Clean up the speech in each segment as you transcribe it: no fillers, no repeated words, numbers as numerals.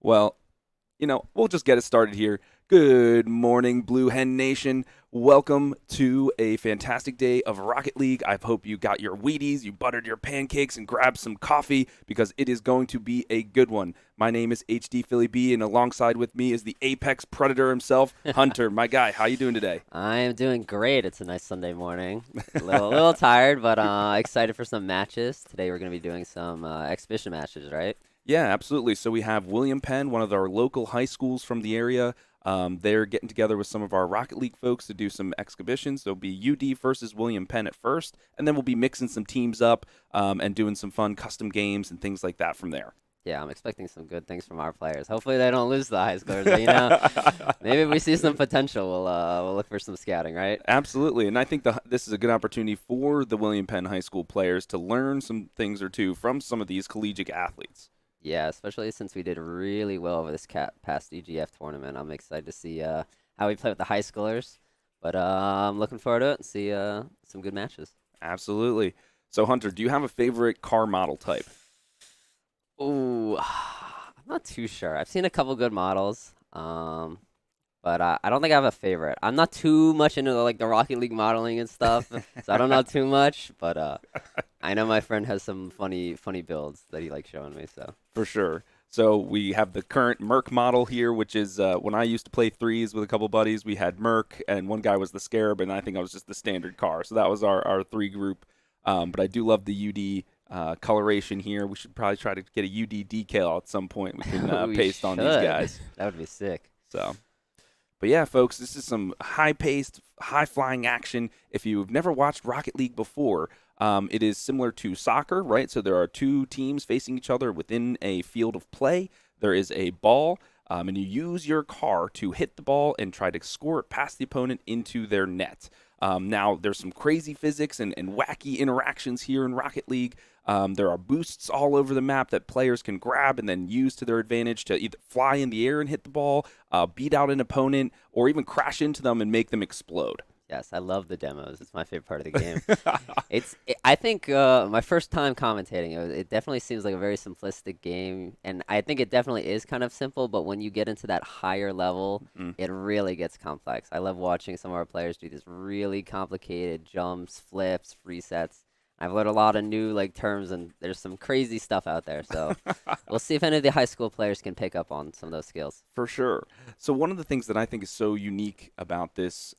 Well, we'll just get it started here. Good morning, Blue Hen Nation. Welcome to a fantastic day of Rocket League. I hope you got your Wheaties, you buttered your pancakes, and grabbed some coffee because it is going to be a good one. My name is HD Philly B, and alongside with me is the Apex Predator himself, Hunter. My guy, how you doing today? I am doing great. It's a nice Sunday morning. A little tired, but excited for some matches. Today we're going to be doing some exhibition matches, right? Yeah, absolutely. So we have William Penn, one of our local high schools from the area. They're getting together with some of our Rocket League folks to do some exhibitions. There'll be UD versus William Penn at first, and then we'll be mixing some teams up and doing some fun custom games and things like that from there. Yeah, I'm expecting some good things from our players. Hopefully they don't lose the high scores, but maybe if we see some potential, we'll look for some scouting, right? Absolutely, and I think this is a good opportunity for the William Penn High School players to learn some things or two from some of these collegiate athletes. Yeah, especially since we did really well over this past EGF tournament. I'm excited to see how we play with the high schoolers, but I'm looking forward to it and see some good matches. Absolutely. So, Hunter, do you have a favorite car model type? Ooh, I'm not too sure. I've seen a couple good models, but I don't think I have a favorite. I'm not too much into the Rocket League modeling and stuff, so I don't know too much. But I know my friend has some funny builds that he likes showing me. So For sure. So we have the current Merc model here, which is when I used to play threes with a couple buddies, we had Merc, and one guy was the Scarab, and I think I was just the standard car. So that was our three group. But I do love the UD coloration here. We should probably try to get a UD decal at some point. We can we paste on these should. guys. That would be sick. So. But yeah, folks, this is some high-paced, high-flying action. If you've never watched Rocket League before, it is similar to soccer, right? So there are two teams facing each other within a field of play. There is a ball, and you use your car to hit the ball and try to score it past the opponent into their net. Now, there's some crazy physics and wacky interactions here in Rocket League. There are boosts all over the map that players can grab and then use to their advantage to either fly in the air and hit the ball, beat out an opponent, or even crash into them and make them explode. Yes, I love the demos. It's my favorite part of the game. I think my first time commentating, it definitely seems like a very simplistic game, and I think it definitely is kind of simple. But when you get into that higher level, Mm. it really gets complex. I love watching some of our players do these really complicated jumps, flips, resets. I've learned a lot of new terms, and there's some crazy stuff out there. So we'll see if any of the high school players can pick up on some of those skills. For sure. So one of the things that I think is so unique about this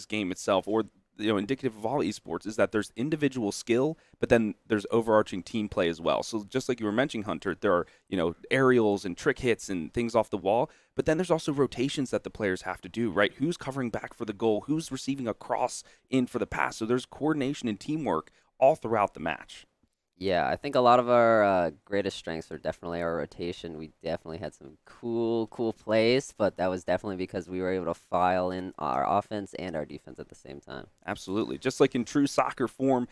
game itself, or indicative of all esports, is that there's individual skill, but then there's overarching team play as well. So just like you were mentioning, Hunter, there are aerials and trick hits and things off the wall, but then there's also rotations that the players have to do. Right? Who's covering back for the goal? Who's receiving a cross in for the pass? So there's coordination and teamwork all throughout the match. Yeah, I think a lot of our greatest strengths are definitely our rotation. We definitely had some cool plays, but that was definitely because we were able to file in our offense and our defense at the same time. Absolutely. Just like in true soccer form,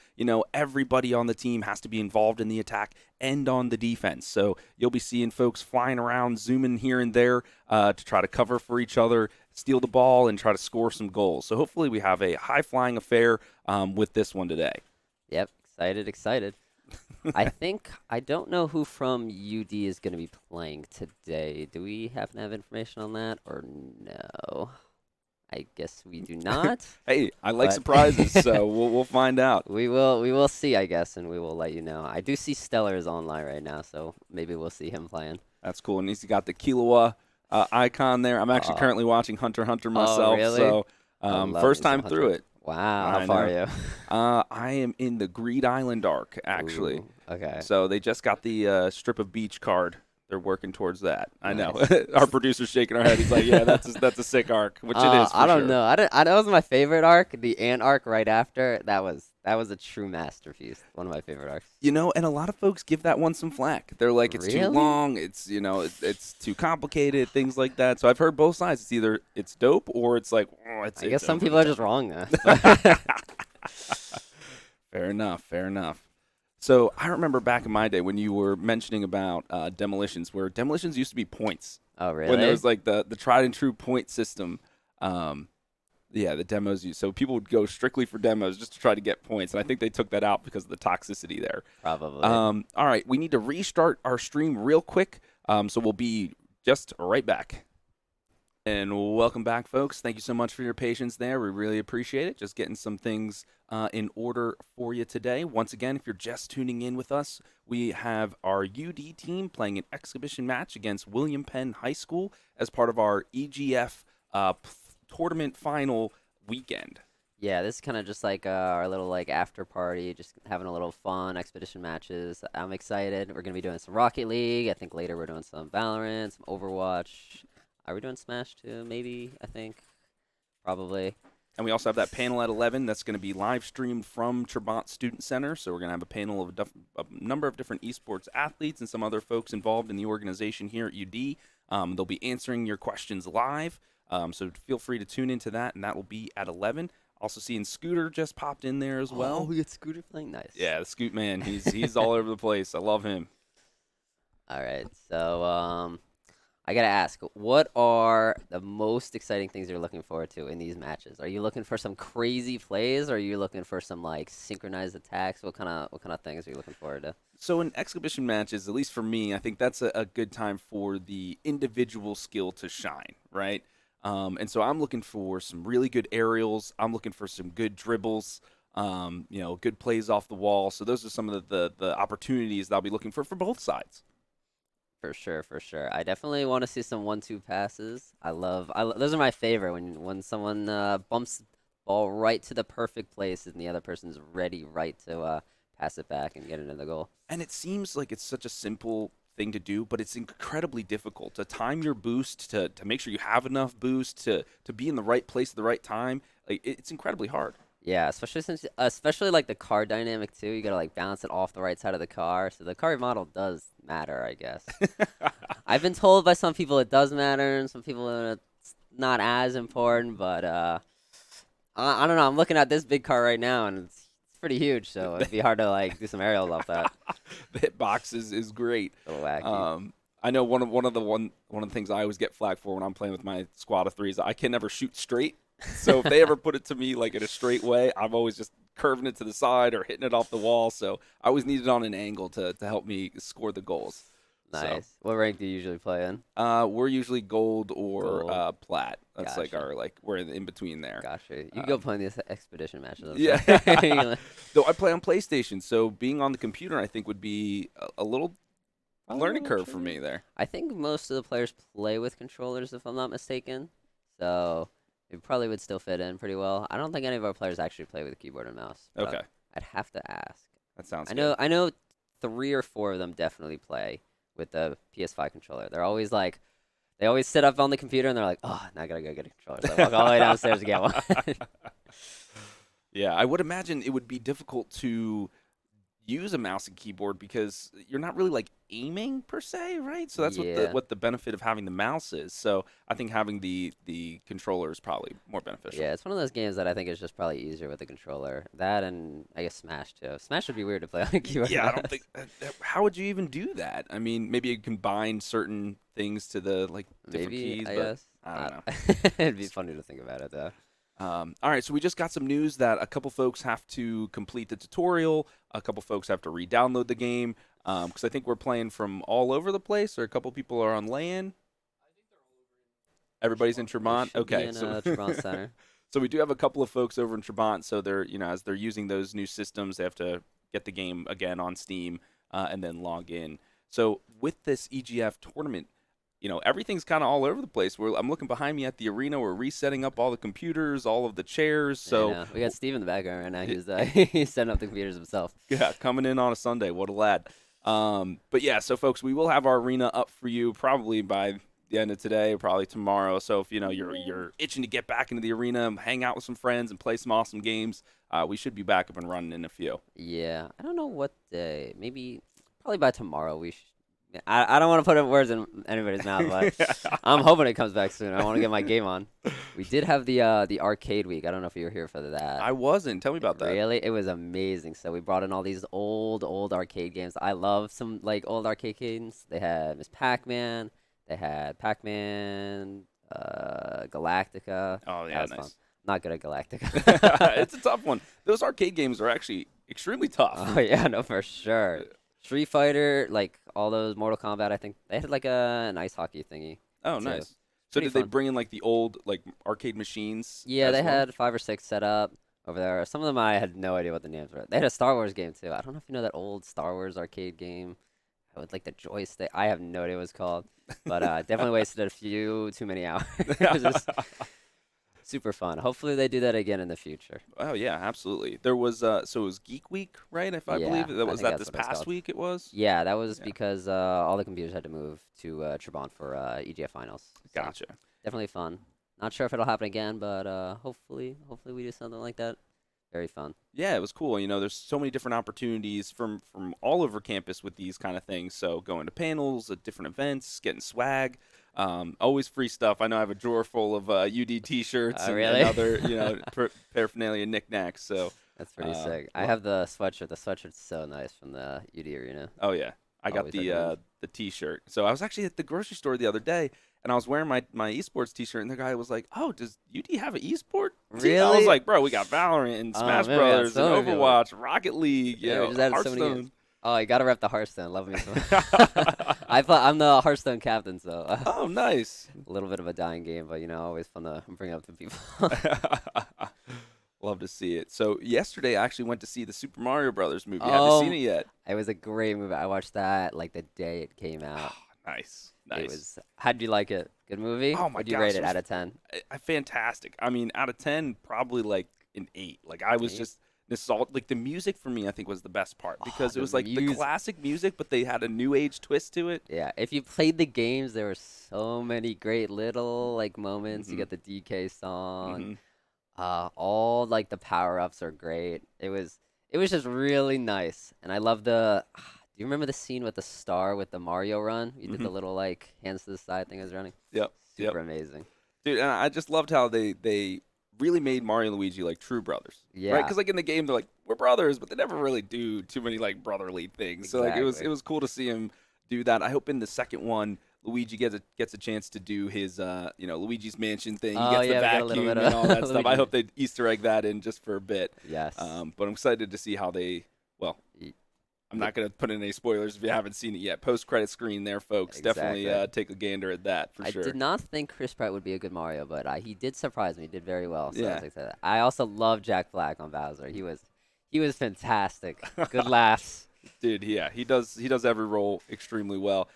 everybody on the team has to be involved in the attack and on the defense. So you'll be seeing folks flying around, zooming here and there to try to cover for each other, steal the ball, and try to score some goals. So hopefully we have a high-flying affair with this one today. Yep, excited. I don't know who from UD is going to be playing today. Do we happen to have information on that or no? I guess we do not. Hey, I like But surprises, so we'll find out. we will see, I guess, and we will let you know. I do see Stellar is online right now, so maybe we'll see him playing. That's cool. And he's got the Killua icon there. I'm actually currently watching Hunter x Hunter myself, really? so I love first me some time through Hunter. it. Wow, I how far know. are you? I am in the Greed Island arc, actually. Ooh, okay. So they just got the strip of beach card. They're working towards that. I know. Nice. Our producer's shaking our head. He's like, "Yeah, that's a sick arc," which it is. For I don't sure. know. That was my favorite arc. The ant arc right after that was a true masterpiece. One of my favorite arcs. And a lot of folks give that one some flack. They're like, it's too Really? long. It's too complicated. Things like that. So I've heard both sides. It's either it's dope or it's like, oh, I guess some over people the are top. just wrong though. Fair enough. Fair enough. So I remember back in my day when you were mentioning about demolitions, where demolitions used to be points. Oh, really? When there was like the tried and true point system. Yeah, the demos. So people would go strictly for demos just to try to get points, and I think they took that out because of the toxicity there. Probably. All right, we need to restart our stream real quick. So we'll be just right back. And welcome back, folks. Thank you so much for your patience there. We really appreciate it. Just getting some things in order for you today. Once again, if you're just tuning in with us, we have our UD team playing an exhibition match against William Penn High School as part of our EGF tournament final weekend. Yeah, this is kind of just like our little like after party, just having a little fun expedition matches. I'm excited. We're gonna be doing some Rocket League. I think later we're doing some Valorant, some Overwatch. Are we doing Smash too? Maybe, I think. Probably. And we also have that panel at 11 that's going to be live streamed from Trabant Student Center. So we're going to have a panel of a number of different esports athletes and some other folks involved in the organization here at UD. They'll be answering your questions live. So feel free to tune into that, and that will be at 11. Also seeing Scooter just popped in there as well. Oh, we got Scooter playing. Nice. Yeah, the Scoot man. He's all over the place. I love him. All right. So, I gotta ask, what are the most exciting things you're looking forward to in these matches? Are you looking for some crazy plays, or are you looking for some like synchronized attacks? What kind of things are you looking forward to? So in exhibition matches, at least for me, I think that's a good time for the individual skill to shine, right? And so I'm looking for some really good aerials. I'm looking for some good dribbles, good plays off the wall. So those are some of the opportunities that I'll be looking for both sides. For sure, for sure. I definitely want to see some 1-2 passes. Those are my favorite when someone bumps the ball right to the perfect place and the other person's ready right to pass it back and get it into the goal. And it seems like it's such a simple thing to do, but it's incredibly difficult to time your boost, to make sure you have enough boost, to be in the right place at the right time. Like it's incredibly hard. Yeah, especially like the car dynamic too. You gotta like balance it off the right side of the car. So the car model does matter, I guess. I've been told by some people it does matter, and some people it's not as important. But I don't know. I'm looking at this big car right now, and it's pretty huge. So it'd be hard to like do some aerials off that. The hitbox is great. A little wacky. I know one of the things I always get flack for when I'm playing with my squad of threes. I can never shoot straight. So if they ever put it to me like in a straight way, I'm always just curving it to the side or hitting it off the wall. So I always need it on an angle to help me score the goals. Nice. So, What rank do you usually play in? we're usually gold or plat. That's like Gotcha. we're in between there. Gotcha. You go play in these expedition matches. I'm Yeah. sure. Though I play on PlayStation, so being on the computer I think would be a little learning curve for me there. I think most of the players play with controllers, if I'm not mistaken. So it probably would still fit in pretty well. I don't think any of our players actually play with a keyboard and mouse. But Okay. I'd have to ask. That sounds I know 3 or 4 of them definitely play with the PS5 controller. They're always like, they always sit up on the computer and they're like, oh, now I gotta go get a controller. So I walk all the way downstairs to get one. Yeah, I would imagine it would be difficult to use a mouse and keyboard because you're not really like aiming per se, right? So that's Yeah. what the benefit of having the mouse is. So I think having the controller is probably more beneficial. Yeah, it's one of those games that I think is just probably easier with a controller. That and I guess Smash too. Smash would be weird to play on a keyboard. Yeah, I and don't mouse. think. How would you even do that? I mean, maybe you combine certain things to the like different Maybe, keys, I but guess. I don't know. It'd be funny to think about it though. All right, so we just got some news that a couple folks have to complete the tutorial. A couple folks have to re-download the game because I think we're playing from all over the place, or a couple people are on LAN. Everybody's in Tremont. Should be Okay, in so Tremont Center. so we do have a couple of folks over in Tremont. So they're as they're using those new systems, they have to get the game again on Steam and then log in. So with this EGF tournament, everything's kind of all over the place. I'm looking behind me at the arena. We're resetting up all the computers, all of the chairs. So Yeah, we got Steve in the background right now. He's setting up the computers himself. yeah, coming in on a Sunday. What a lad. But yeah, so folks, we will have our arena up for you probably by the end of today, probably tomorrow. So if you're itching to get back into the arena, hang out with some friends, and play some awesome games, we should be back up and running in a few. Yeah, I don't know what day. Maybe probably by tomorrow. I don't want to put words in anybody's mouth, but I'm hoping it comes back soon. I want to get my game on. We did have the arcade week. I don't know if you were here for that. I wasn't. Tell me about that. Really, it was amazing. So we brought in all these old arcade games. I love some like old arcade games. They had Miss Pac-Man. They had Pac-Man, Galactica. Oh yeah, That was nice. fun. Not good at Galactica. It's a tough one. Those arcade games are actually extremely tough. Oh yeah, no, for sure. Street Fighter, like all those Mortal Kombat. I think they had like an ice hockey thingy Oh, too. nice. So Pretty did they fun. bring in like the old like arcade machines Yeah, as they well? had 5 or 6 set up over there. Some of them I had no idea what the names were. They had a Star Wars game too. I don't know if you know that old Star Wars arcade game with like the joystick. I have no idea what it's called, but definitely wasted a few too many hours. It was just super fun. Hopefully they do that again in the future. Oh yeah, absolutely. There was so it was Geek Week, right? If I believe Yeah, that I was think that that's this what it was past called. week. It was. Yeah, that was Yeah, because all the computers had to move to Trebon for EGF finals. So gotcha. definitely fun. Not sure if it'll happen again, but hopefully we do something like that. Very fun. Yeah, it was cool. There's so many different opportunities from all over campus with these kind of things. So going to panels, different events, getting swag, always free stuff. I know I have a drawer full of UD T-shirts and Really? other paraphernalia knickknacks. So, That's pretty sick. I lo- have the sweatshirt. The sweatshirt's so nice from the UD Arena. oh yeah, I got Always recommend. the T-shirt. So I was actually at the grocery store the other day, and I was wearing my esports T-shirt, and the guy was like, "Oh, does UD have an esport team?" I was Really? like, "Bro, we got Valorant and Oh Smash man, we got Brothers and so many people. Overwatch, Rocket League, Yeah, we just added so many games. Hearthstone." Oh, you gotta rep the Hearthstone. Love me some. I'm the Hearthstone captain, so Oh, nice. a little bit of a dying game, but always fun to bring up to people. Love to see it. So yesterday, I actually went to see the Super Mario Brothers movie. Have you seen Um, it yet? it was a great movie. I watched that like the day it came out. Nice, It nice. was. How'd you like it? Good movie? Oh my Would you gosh, rate it it was out of 10? fantastic. I mean, out of 10, probably like an 8. Like I was Eight? just nostalgic. Like the music for me, I think was the best part Oh, because it the was like the music. classic music, but they had a new age twist to it. Yeah, if you played the games, there were so many great little like moments. You Hmm. get the DK song. Hmm. All like the power-ups are great. It was just really nice. And I love the do you remember the scene with the star with the Mario run? You did Hmm. the little like hands to the side thing I was running. Yep. Yep. Super amazing. Dude, and I just loved how they really made Mario and Luigi like true brothers, right? Yeah, Because like in the game they're like we're brothers, but they never really do too many like brotherly things. So like it exactly. was cool to see him do that. I hope in the second one Luigi gets a chance to do his Luigi's Mansion thing. He Oh gets the yeah, we got a little vacuum bit and all that of stuff. I Luigi. hope they Easter egg that in just for a bit. Yes. But I'm excited to see how they. Well, Y- I'm not going to put in any spoilers if you haven't seen it yet. Post credit screen there, folks. Definitely Exactly. take a gander at that for I sure. did not think Chris Pratt would be a good Mario, but he did surprise me. He did very well, so I Yeah. was excited. I also love Jack Black on Bowser. He was fantastic. Good laughs. Dude, yeah, he does every role extremely well.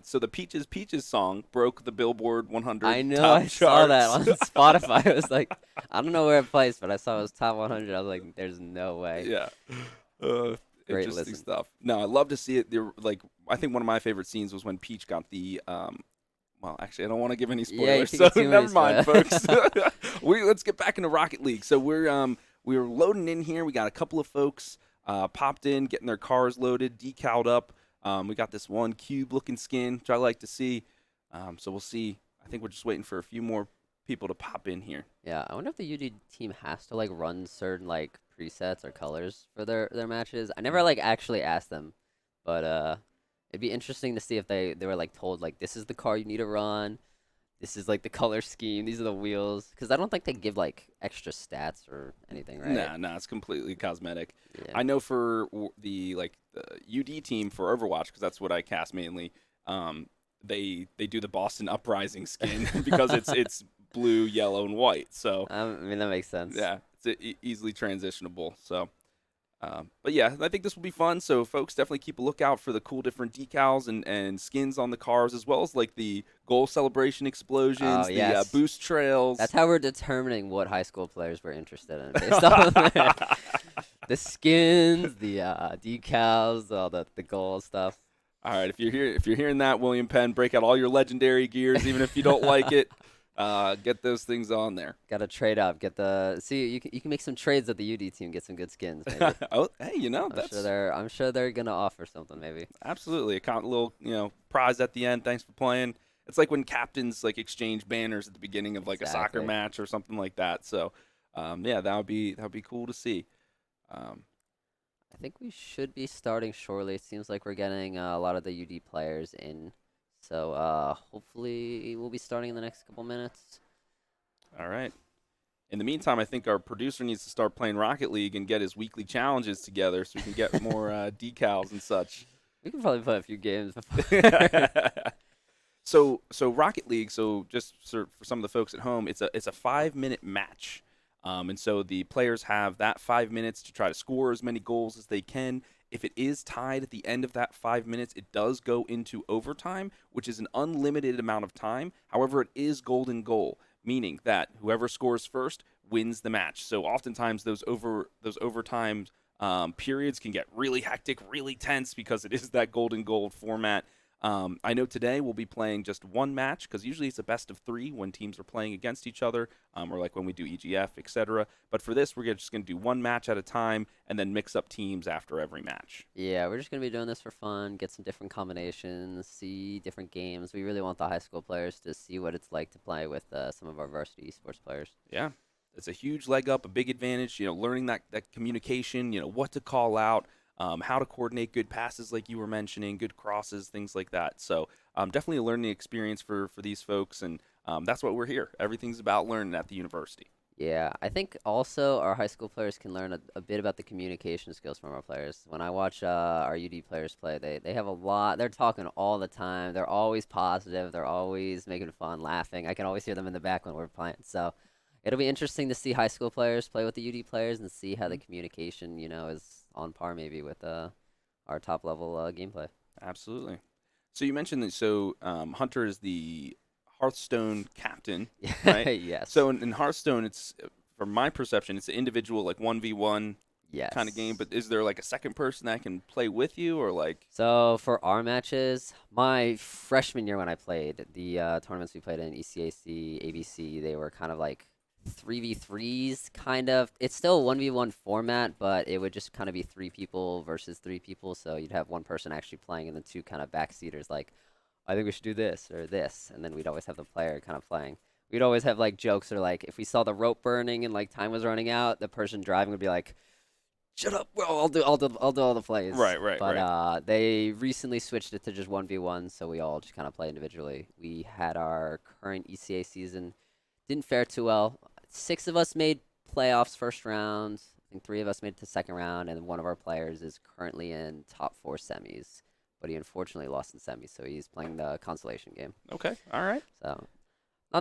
So the Peaches song broke the Billboard I 100 know. top I saw that charts. on Spotify. I was like, I don't know where it placed, but I saw it was top 100. I was like, there's no way. Yeah, uh, Great interesting listen. stuff. No, I love to see it. Like, I think one of my favorite scenes was when Peach got the. Well, actually, I don't want to give any Yeah, you spoilers, took so it too many never mind, spoilers. folks. Let's get back into Rocket League. So we're loading in here. We got a couple of folks popped in, getting their cars loaded, decaled up. We got this one cube-looking skin, which I like to see. So we'll see. I think we're just waiting for a few more people to pop in here. Yeah, I wonder if the UD team has to like run certain like presets or colors for their matches. I never like actually asked them, but it'd be interesting to see if they were like told like this is the car you need to run. This is like the color scheme. These are the wheels. Because I don't think they give like extra stats or anything, right? Nah, it's completely cosmetic. Yeah. I know for the UD team for Overwatch, because that's what I cast mainly. They do the Boston Uprising skin because it's blue, yellow, and white. So I mean that makes sense. yeah, it's easily transitionable. So, but yeah, I think this will be fun. So folks, definitely keep a lookout for the cool different decals and skins on the cars, as well as like the goal celebration explosions, Oh the yes. boost trails. That's how we're determining what high school players we're interested in based on the skins, the decals, all the gold stuff. All right, if you're hearing that, William Penn, break out all your legendary gears, even if you don't like it. Get those things on there. Got to trade up. You can make some trades with the UD team. Get some good skins. Maybe. Oh, hey, I'm that's sure they're gonna offer something. Maybe. absolutely a little prize at the end. Thanks for playing. It's like when captains like exchange banners at the beginning of like a soccer Exactly. match or something like that. So, yeah, that would be cool to see. Um, I think we should be starting shortly. It seems like we're getting a lot of the UD players in. So hopefully we'll be starting in the next couple minutes. all right. In the meantime, I think our producer needs to start playing Rocket League and get his weekly challenges together so we can get more decals and such. We can probably play a few games before. So Rocket League. So just for some of the folks at home, it's a 5 minute match, and so the players have that 5 minutes to try to score as many goals as they can. If it is tied at the end of that 5 minutes, it does go into overtime, which is an unlimited amount of time. However, it is golden goal, meaning that whoever scores first wins the match. So oftentimes those overtime periods can get really hectic, really tense because it is that golden goal format. I know today we'll be playing just one match because usually it's a best of three when teams are playing against each other, or like when we do EGF, etc. But for this, we're just going to do one match at a time and then mix up teams after every match. Yeah, we're just gonna be doing this for fun, get some different combinations, see different games. We really want the high school players to see what it's like to play with some of our varsity esports players. Yeah, it's a huge leg up, a big advantage. Learning that communication. What to call out. How to coordinate good passes, like you were mentioning, good crosses, things like that. So definitely a learning experience for these folks, and that's what we're here. Everything's about learning at the university. Yeah, I think also our high school players can learn a bit about the communication skills from our players. When I watch our UD players play, they have a lot. They're talking all the time. They're always positive. They're always making fun, laughing. I can always hear them in the back when we're playing. So it'll be interesting to see high school players play with the UD players and see how the communication, is on par maybe with our top level gameplay. Absolutely. So you mentioned that. So Hunter is the Hearthstone captain, right? Yes. So in Hearthstone, it's from my perception, it's an individual like 1v1 kind of game. Yes. But is there like a second person that can play with you, or like? So for our matches, my freshman year when I played, the tournaments we played in ECAC, ABC, they were kind of like 3v3s, kind of. It's still a 1v1 format, but it would just kind of be three people versus three people. So you'd have one person actually playing and then two kind of backseaters like, I think we should do this or this. And then we'd always have the player kind of playing. We'd always have like jokes or like if we saw the rope burning and like time was running out, the person driving would be like, shut up, well, I'll do all the plays. Right, right, But right. they recently switched it to just 1v1, so we all just kind of play individually. We had our current ECA season, didn't fare too well. 6 of us made playoffs first round. I think 3 of us made it to second round, and one of our players is currently in top 4 semis. But he unfortunately lost in semis, so he's playing the consolation game. Okay, all right. So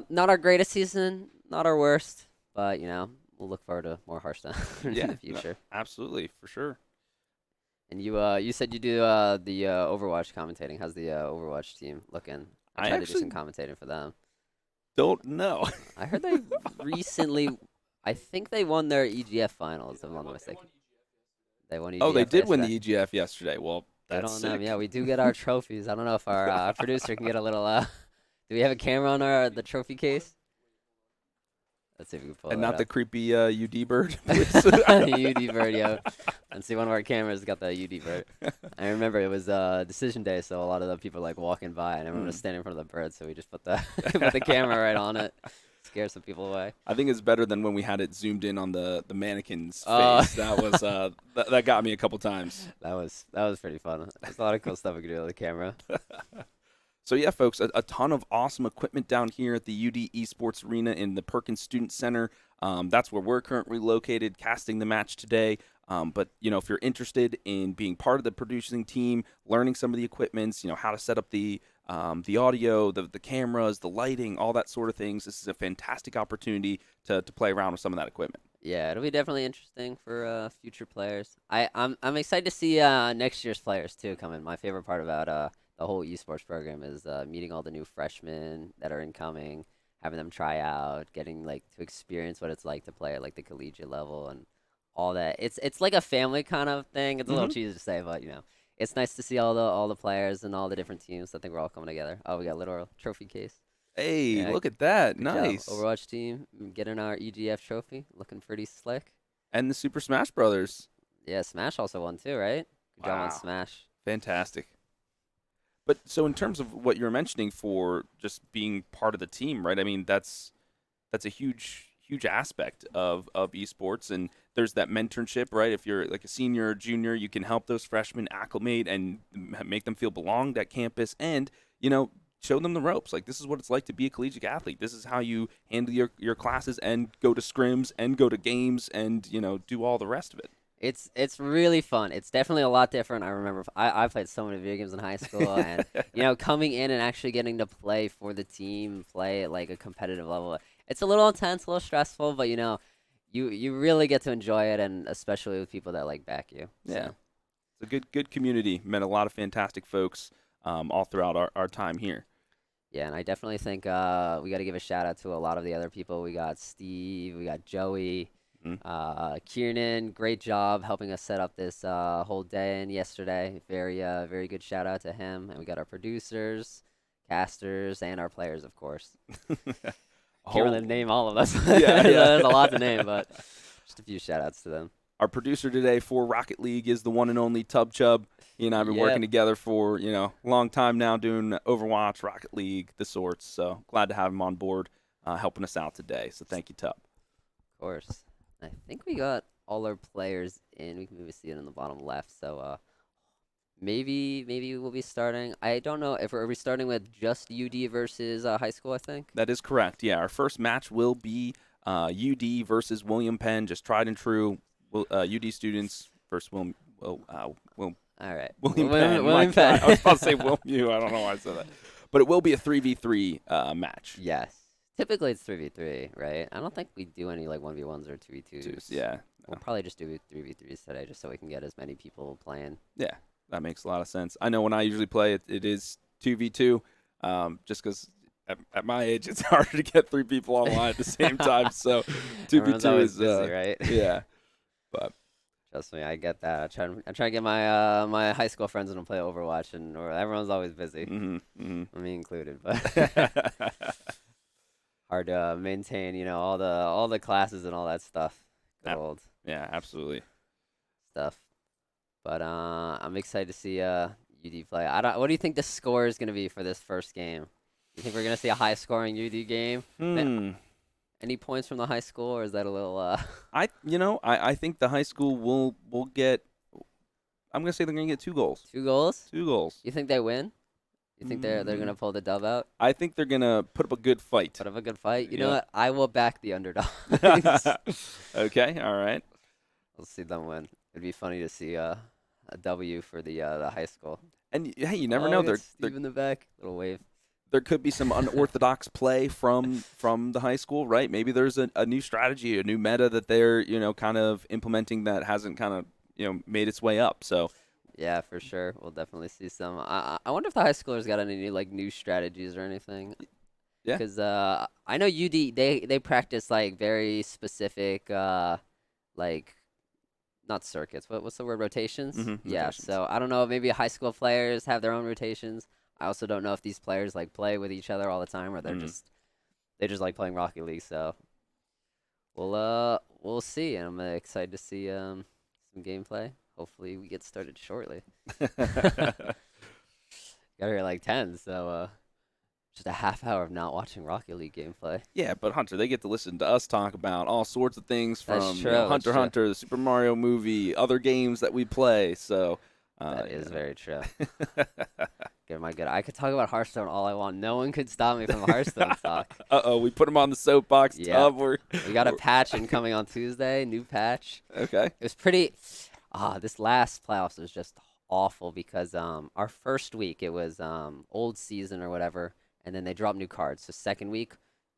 not our greatest season, not our worst, but we'll look forward to more Hearthstone in Yeah, the no, future. absolutely, for sure. And you said you do the Overwatch commentating. How's the Overwatch team looking? I I tried to do some actually commentating for them. don't know. I heard they recently, I think they won their EGF finals, if I'm not mistaken. They won Oh, they EGF did win yesterday. the EGF yesterday. Well, Good that's on them. Yeah, sick. we do get our trophies. I don't know if our producer can get a little. Do we have a camera on the trophy case? Let's see if we can pull And that not the up. creepy UD bird, please. UD bird, yo. And see, one of our cameras got the UD bird. I remember it was decision day, so a lot of the people like walking by, and everyone was standing in front of the bird, so we just put the put the camera right on it, scare some people away. I think it's better than when we had it zoomed in on the mannequin's Oh, face. That was that got me a couple times. that was pretty fun. There's a lot of cool stuff we could do with the camera. So yeah, folks, a ton of awesome equipment down here at the UD Esports Arena in the Perkins Student Center. That's where we're currently located, casting the match today. But if you're interested in being part of the producing team, learning some of the equipments, how to set up the audio, the cameras, the lighting, all that sort of things, this is a fantastic opportunity to play around with some of that equipment. Yeah, it'll be definitely interesting for future players. I'm excited to see next year's players too come in. My favorite part about the whole esports program is meeting all the new freshmen that are incoming, having them try out, getting like to experience what it's like to play at like the collegiate level and all that. It's like a family kind of thing. It's a little Hmm. cheesy to say, but it's nice to see all the players and all the different teams. I think we're all coming together. Oh, we got a little trophy case. Hey, Yeah, look at that. good job, Nice. Overwatch team, getting our EGF trophy, looking pretty slick. And the Super Smash Brothers. Yeah, Smash also won too, right? Good job on Wow. Smash. Fantastic. But so in terms of what you're mentioning for just being part of the team, right? I mean, that's a huge aspect of esports, and there's that mentorship, right? If you're like a senior or junior, you can help those freshmen acclimate and make them feel belonged at campus, and show them the ropes. Like, this is what it's like to be a collegiate athlete. This is how you handle your classes and go to scrims and go to games and do all the rest of it. It's really fun. It's definitely a lot different. I remember I played so many video games in high school, and coming in and actually getting to play for the team, play at like a competitive level. It's a little intense, a little stressful, but you really get to enjoy it, and especially with people that like back you. Yeah, So it's a good community. Met a lot of fantastic folks all throughout our time here. yeah, and I definitely think we got to give a shout out to a lot of the other people. We got Steve, we got Joey. Mhm. Kiernan, great job helping us set up this whole day and yesterday. Very good shout out to him. And we got our producers, casters, and our players, of course. Can't really name all of us. Yeah, There's a yeah. lot to name, but just a few shout outs to them. Our producer today for Rocket League is the one and only Tub Chub. He and I have been working Yep, together for a long time now, doing Overwatch, Rocket League, the sorts. So glad to have him on board, helping us out today. So thank you, Tub. of course. I think we got all our players in. We can maybe see it in the bottom left. So maybe we'll be starting. I don't know if are we starting with just UD versus high school. I think. That is correct. Yeah, our first match will be UD versus William Penn, just tried and true UD students versus All right. William Penn. William Penn. I was about to say William U. I don't know why I said that. But it will be a 3v3 match. Yes. Typically it's 3v3, right? I don't think we do any like 1v1s or 2v2s. Yeah. We'll probably just do 3v3s today just so we can get as many people playing. Yeah, that makes a lot of sense. I know when I usually play, it is 2v2, just because at my age, it's harder to get three people online at the same time. So Everyone's 2v2 always is, busy, right? yeah. But Trust me, I get that. I try to get my my high school friends to play Overwatch, or everyone's always busy, me included. But hard to maintain, all the classes and all that stuff. Good old yeah, absolutely. stuff. But I'm excited to see UD play. What do you think the score is going to be for this first game? You think we're going to see a high scoring UD game? Any points from the high school, or is that a little? I think the high school will get. I'm gonna say they're gonna get 2 goals. 2 goals? 2 goals. You think they win? You think they're going to pull the dub out? I think they're gonna put up a good fight. Put up a good fight. You know Yeah. what? I will back the underdog. Okay, all right. We'll see them win. It'd be funny to see a W for the high school. And hey, you never know. Look at They're Steve in the back. Little wave. there could be some unorthodox play from the high school, right? Maybe there's a new strategy, a new meta that they're kind of implementing that hasn't kind of made its way up. So Yeah, for sure. We'll definitely see some. I wonder if the high schoolers got any new strategies or anything. Yeah. Because I know UD they practice like very specific like not circuits. What's the word? Rotations. Yeah. Rotations. So I don't know. Maybe high school players have their own rotations. I also don't know if these players like play with each other all the time or they just like playing Rocket League. So we'll see. And I'm excited to see some gameplay. Hopefully we get started shortly. Got here at like 10, so just a half hour of not watching Rocket League gameplay. Yeah, but Hunter, they get to listen to us talk about all sorts of things That's from true, that's Hunter x true. Hunter, the Super Mario movie, other games that we play. So That is very true. Good, my good. I could talk about Hearthstone all I want. No one could stop me from Hearthstone talk. We put him on the soapbox. Yeah. Tub. We got a patch incoming on Tuesday, new patch. Okay. It was pretty. This last playoffs was just awful because our first week it was old season or whatever, and then they dropped new cards. So second week,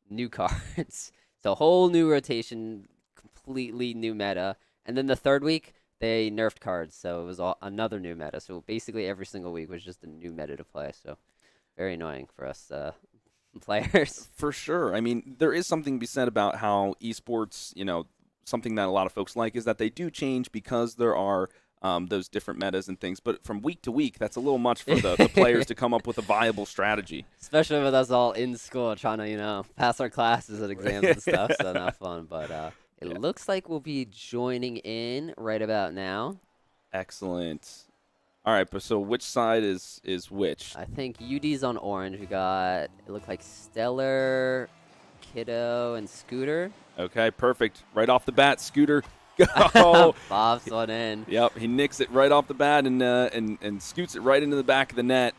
new cards. So whole new rotation, completely new meta. And then the third week they nerfed cards, so it was another new meta. So basically every single week was just a new meta to play. So very annoying for us players. For sure. I mean, there is something to be said about how esports, something that a lot of folks like is that they do change because there are those different metas and things. But from week to week, that's a little much for the players to come up with a viable strategy. Especially with us all in school trying to, pass our classes and exams and stuff. So not fun. But it looks like we'll be joining in right about now. Excellent. All right, but so which side is which? I think UD's on orange. We got, it looked like Stellar, Kiddo, and Scooter. Okay, perfect. Right off the bat, Scooter. Go. Bob's one in. Yep, he nicks it right off the bat and scoots it right into the back of the net.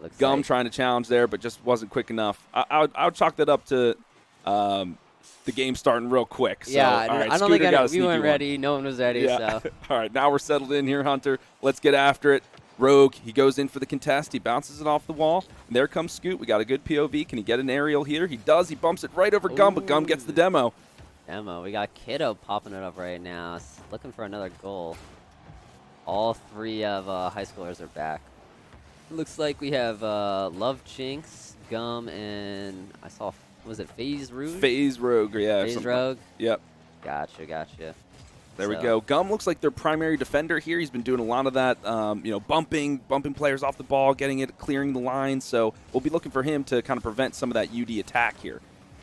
Looks Gum like, trying to challenge there, but just wasn't quick enough. I would chalk that up to the the game's starting real quick. So, Yeah, all right, I don't think Scooter got a we sneaky weren't one. ready. No one was ready. Yeah. So All right, now we're settled in here, Hunter. Let's get after it. Rogue, he goes in for the contest. He bounces it off the wall. And there comes Scoot. We got a good POV. Can he get an aerial here? He does. He bumps it right over Gum, but Gum gets the demo. We got Kiddo popping it up right now, looking for another goal. All three of high schoolers are back. Looks like we have Love Jinx, Gum, and I saw, was it FaZe Rouge? FaZe Rogue, yeah. FaZe Rogue? Yep. Gotcha. There we go. Gum looks like their primary defender here. He's been doing a lot of that, bumping players off the ball, getting it, clearing the line. So we'll be looking for him to kind of prevent some of that UD attack here.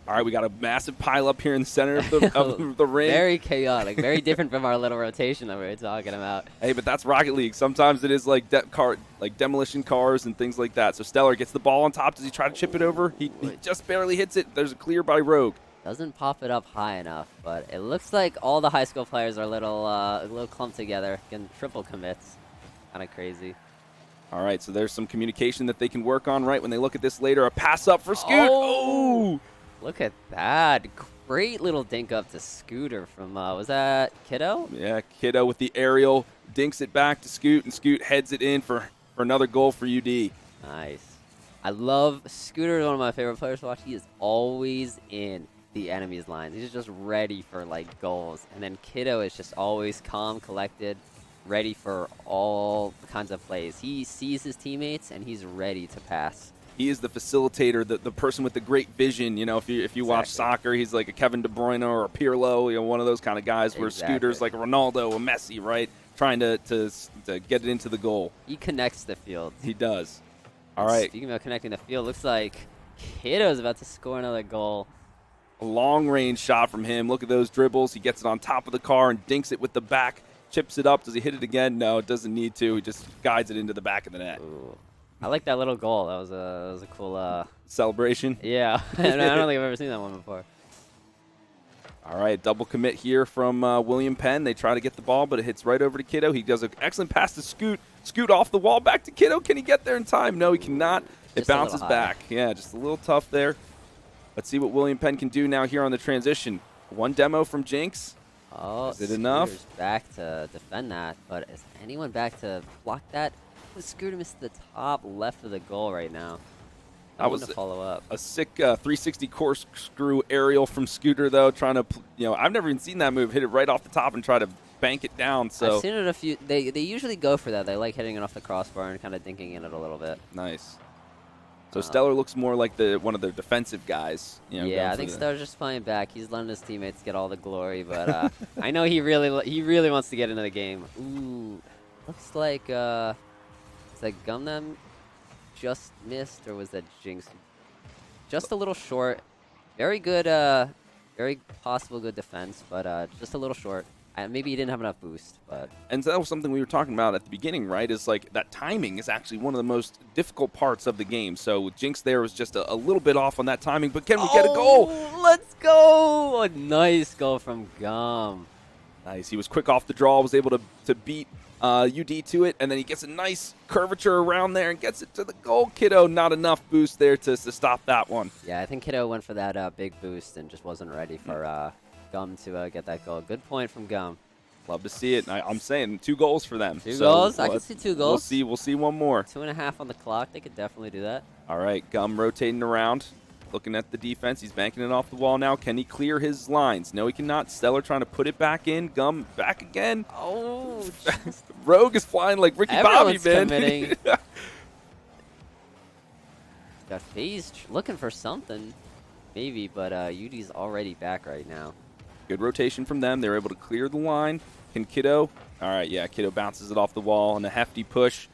All right, we got a massive pile up here in the center of the ring. Very chaotic, very different from our little rotation that we were talking about. Hey, but that's Rocket League. Sometimes it is like demolition cars and things like that. So Stellar gets the ball on top. Does he try to chip it over? He just barely hits it. There's a clear by Rogue. Doesn't pop it up high enough, but it looks like all the high school players are a little clumped together, getting triple commits. Kind of crazy. All right, so there's some communication that they can work on right when they look at this later. A pass up for Scoot. Oh! Look at that. Great little dink up to Scooter from, was that Kiddo? Yeah, Kiddo with the aerial, dinks it back to Scoot, and Scoot heads it in for another goal for UD. Nice. I love Scooter, is one of my favorite players to watch. He is always in the enemy's lines. He's just ready for, like, goals. And then Kiddo is just always calm, collected, ready for all kinds of plays. He sees his teammates, and he's ready to pass. He is the facilitator, the person with the great vision. You know, if you watch soccer, he's like a Kevin De Bruyne or a Pirlo, one of those kind of guys. Where Scooter's like a Ronaldo, a Messi, right? Trying to get it into the goal. He connects the field. He does. All right. Speaking about connecting the field, looks like Kiddo's about to score another goal. A long-range shot from him. Look at those dribbles. He gets it on top of the car and dinks it with the back. Chips it up. Does he hit it again? No, it doesn't need to. He just guides it into the back of the net. Ooh. I like that little goal. That was a cool celebration. Yeah, I don't think I've ever seen that one before. All right, double commit here from William Penn. They try to get the ball, but it hits right over to Kiddo. He does an excellent pass to Scoot. Scoot off the wall, back to Kiddo. Can he get there in time? No, he cannot. It bounces back. Yeah, just a little tough there. Let's see what William Penn can do now here on the transition. One demo from Jinx. Oh, is it enough? Scooter's back to defend that, but is anyone back to block that? Scooter missed the top left of the goal right now. That was to follow up. A sick 360 corkscrew aerial from Scooter, though, trying to, I've never even seen that move. Hit it right off the top and try to bank it down. So I've seen it a few. They usually go for that. They like hitting it off the crossbar and kind of dinking in it a little bit. Nice. So Stellar looks more like one of their defensive guys. Yeah, I think Stellar's just playing back. He's letting his teammates get all the glory, but I know he really wants to get into the game. Ooh, looks like is that Gum them just missed, or was that Jinx? Just a little short. Very good, very possible good defense, but just a little short. Maybe he didn't have enough boost, but. And so that was something we were talking about at the beginning, right? Is like that timing is actually one of the most difficult parts of the game. So with Jinx there was just a little bit off on that timing, but can we get a goal? Let's go! A nice goal from Gum. Nice. He was quick off the draw, was able to beat UD to it, and then he gets a nice curvature around there and gets it to the goal. Kiddo, not enough boost there to stop that one. Yeah, I think Kiddo went for that big boost and just wasn't ready for Gum to get that goal. Good point from Gum. Love to see it. I'm saying 2 goals for them. Two goals? I can see 2 goals. We'll see one more. 2.5 on the clock. They could definitely do that. All right, Gum rotating around, looking at the defense. He's banking it off the wall now. Can he clear his lines? No, he cannot. Stellar trying to put it back in. Gum back again. Oh. Rogue is flying like Ricky Bobby, man. Committing. Got FaZe looking for something, maybe, but UD's already back right now. Good rotation from them. They're able to clear the line. Can Kiddo? All right, yeah, Kiddo bounces it off the wall and a hefty push.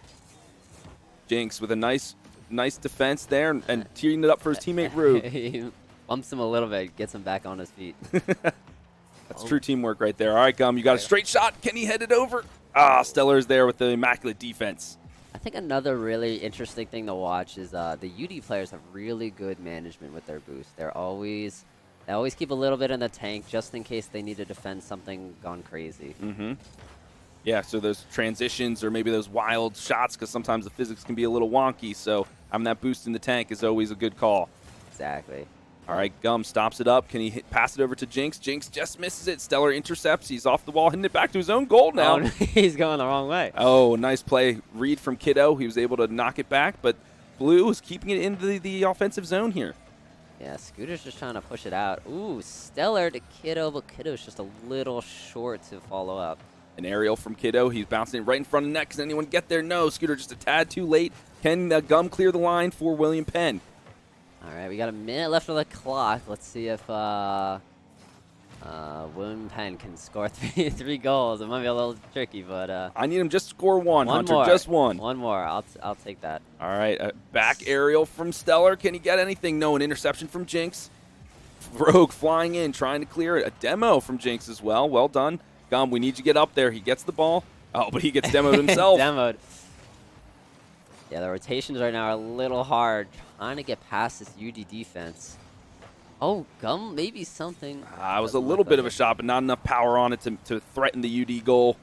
Jinx with a nice defense there and teeing it up for his teammate Rogue. He bumps him a little bit, gets him back on his feet. That's true teamwork right there. All right, Gum, you got a straight shot. Can he head it over? Stellar's there with the immaculate defense. I think another really interesting thing to watch is the UD players have really good management with their boost. They always keep a little bit in the tank just in case they need to defend something gone crazy. Mm-hmm. Yeah, so those transitions or maybe those wild shots, because sometimes the physics can be a little wonky, so having that boost in the tank is always a good call. Exactly. All right, Gum stops it up. Can he pass it over to Jinx? Jinx just misses it. Stellar intercepts. He's off the wall, hitting it back to his own goal now. Oh, he's going the wrong way. Oh, nice play. Read from Kiddo. He was able to knock it back, but Blue is keeping it in the offensive zone here. Yeah, Scooter's just trying to push it out. Ooh, Stellar to Kiddo, but Kiddo's just a little short to follow up. An aerial from Kiddo. He's bouncing it right in front of the net. Can anyone get there? No. Scooter just a tad too late. Can Gum clear the line for William Penn? All right, we got a minute left on the clock. Let's see if William Penn can score three goals. It might be a little tricky, but I need him just to score one, Hunter. more. Just one. One more. I'll take that. All right, back aerial from Stellar. Can he get anything? No, an interception from Jinx. Rogue flying in, trying to clear it. A demo from Jinx as well. Well done. Gum, we need you to get up there. He gets the ball. Oh, but he gets demoed himself. Demoed. Yeah, the rotations right now are a little hard. Trying to get past this UD defense. Oh, Gum, maybe something. It was a little bit of a shot, but not enough power on it to threaten the UD goal.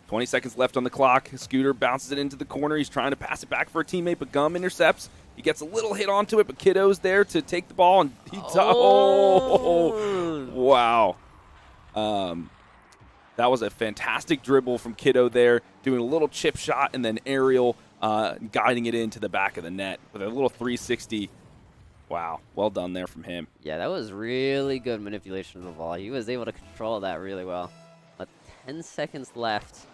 20 seconds left on the clock. Scooter bounces it into the corner. He's trying to pass it back for a teammate, but Gum intercepts. He gets a little hit onto it, but Kiddo's there to take the ball, and wow. That was a fantastic dribble from Kiddo there, doing a little chip shot and then aerial, guiding it into the back of the net with a little 360. Wow, well done there from him. Yeah, that was really good manipulation of the ball. He was able to control that really well. But 10 seconds left.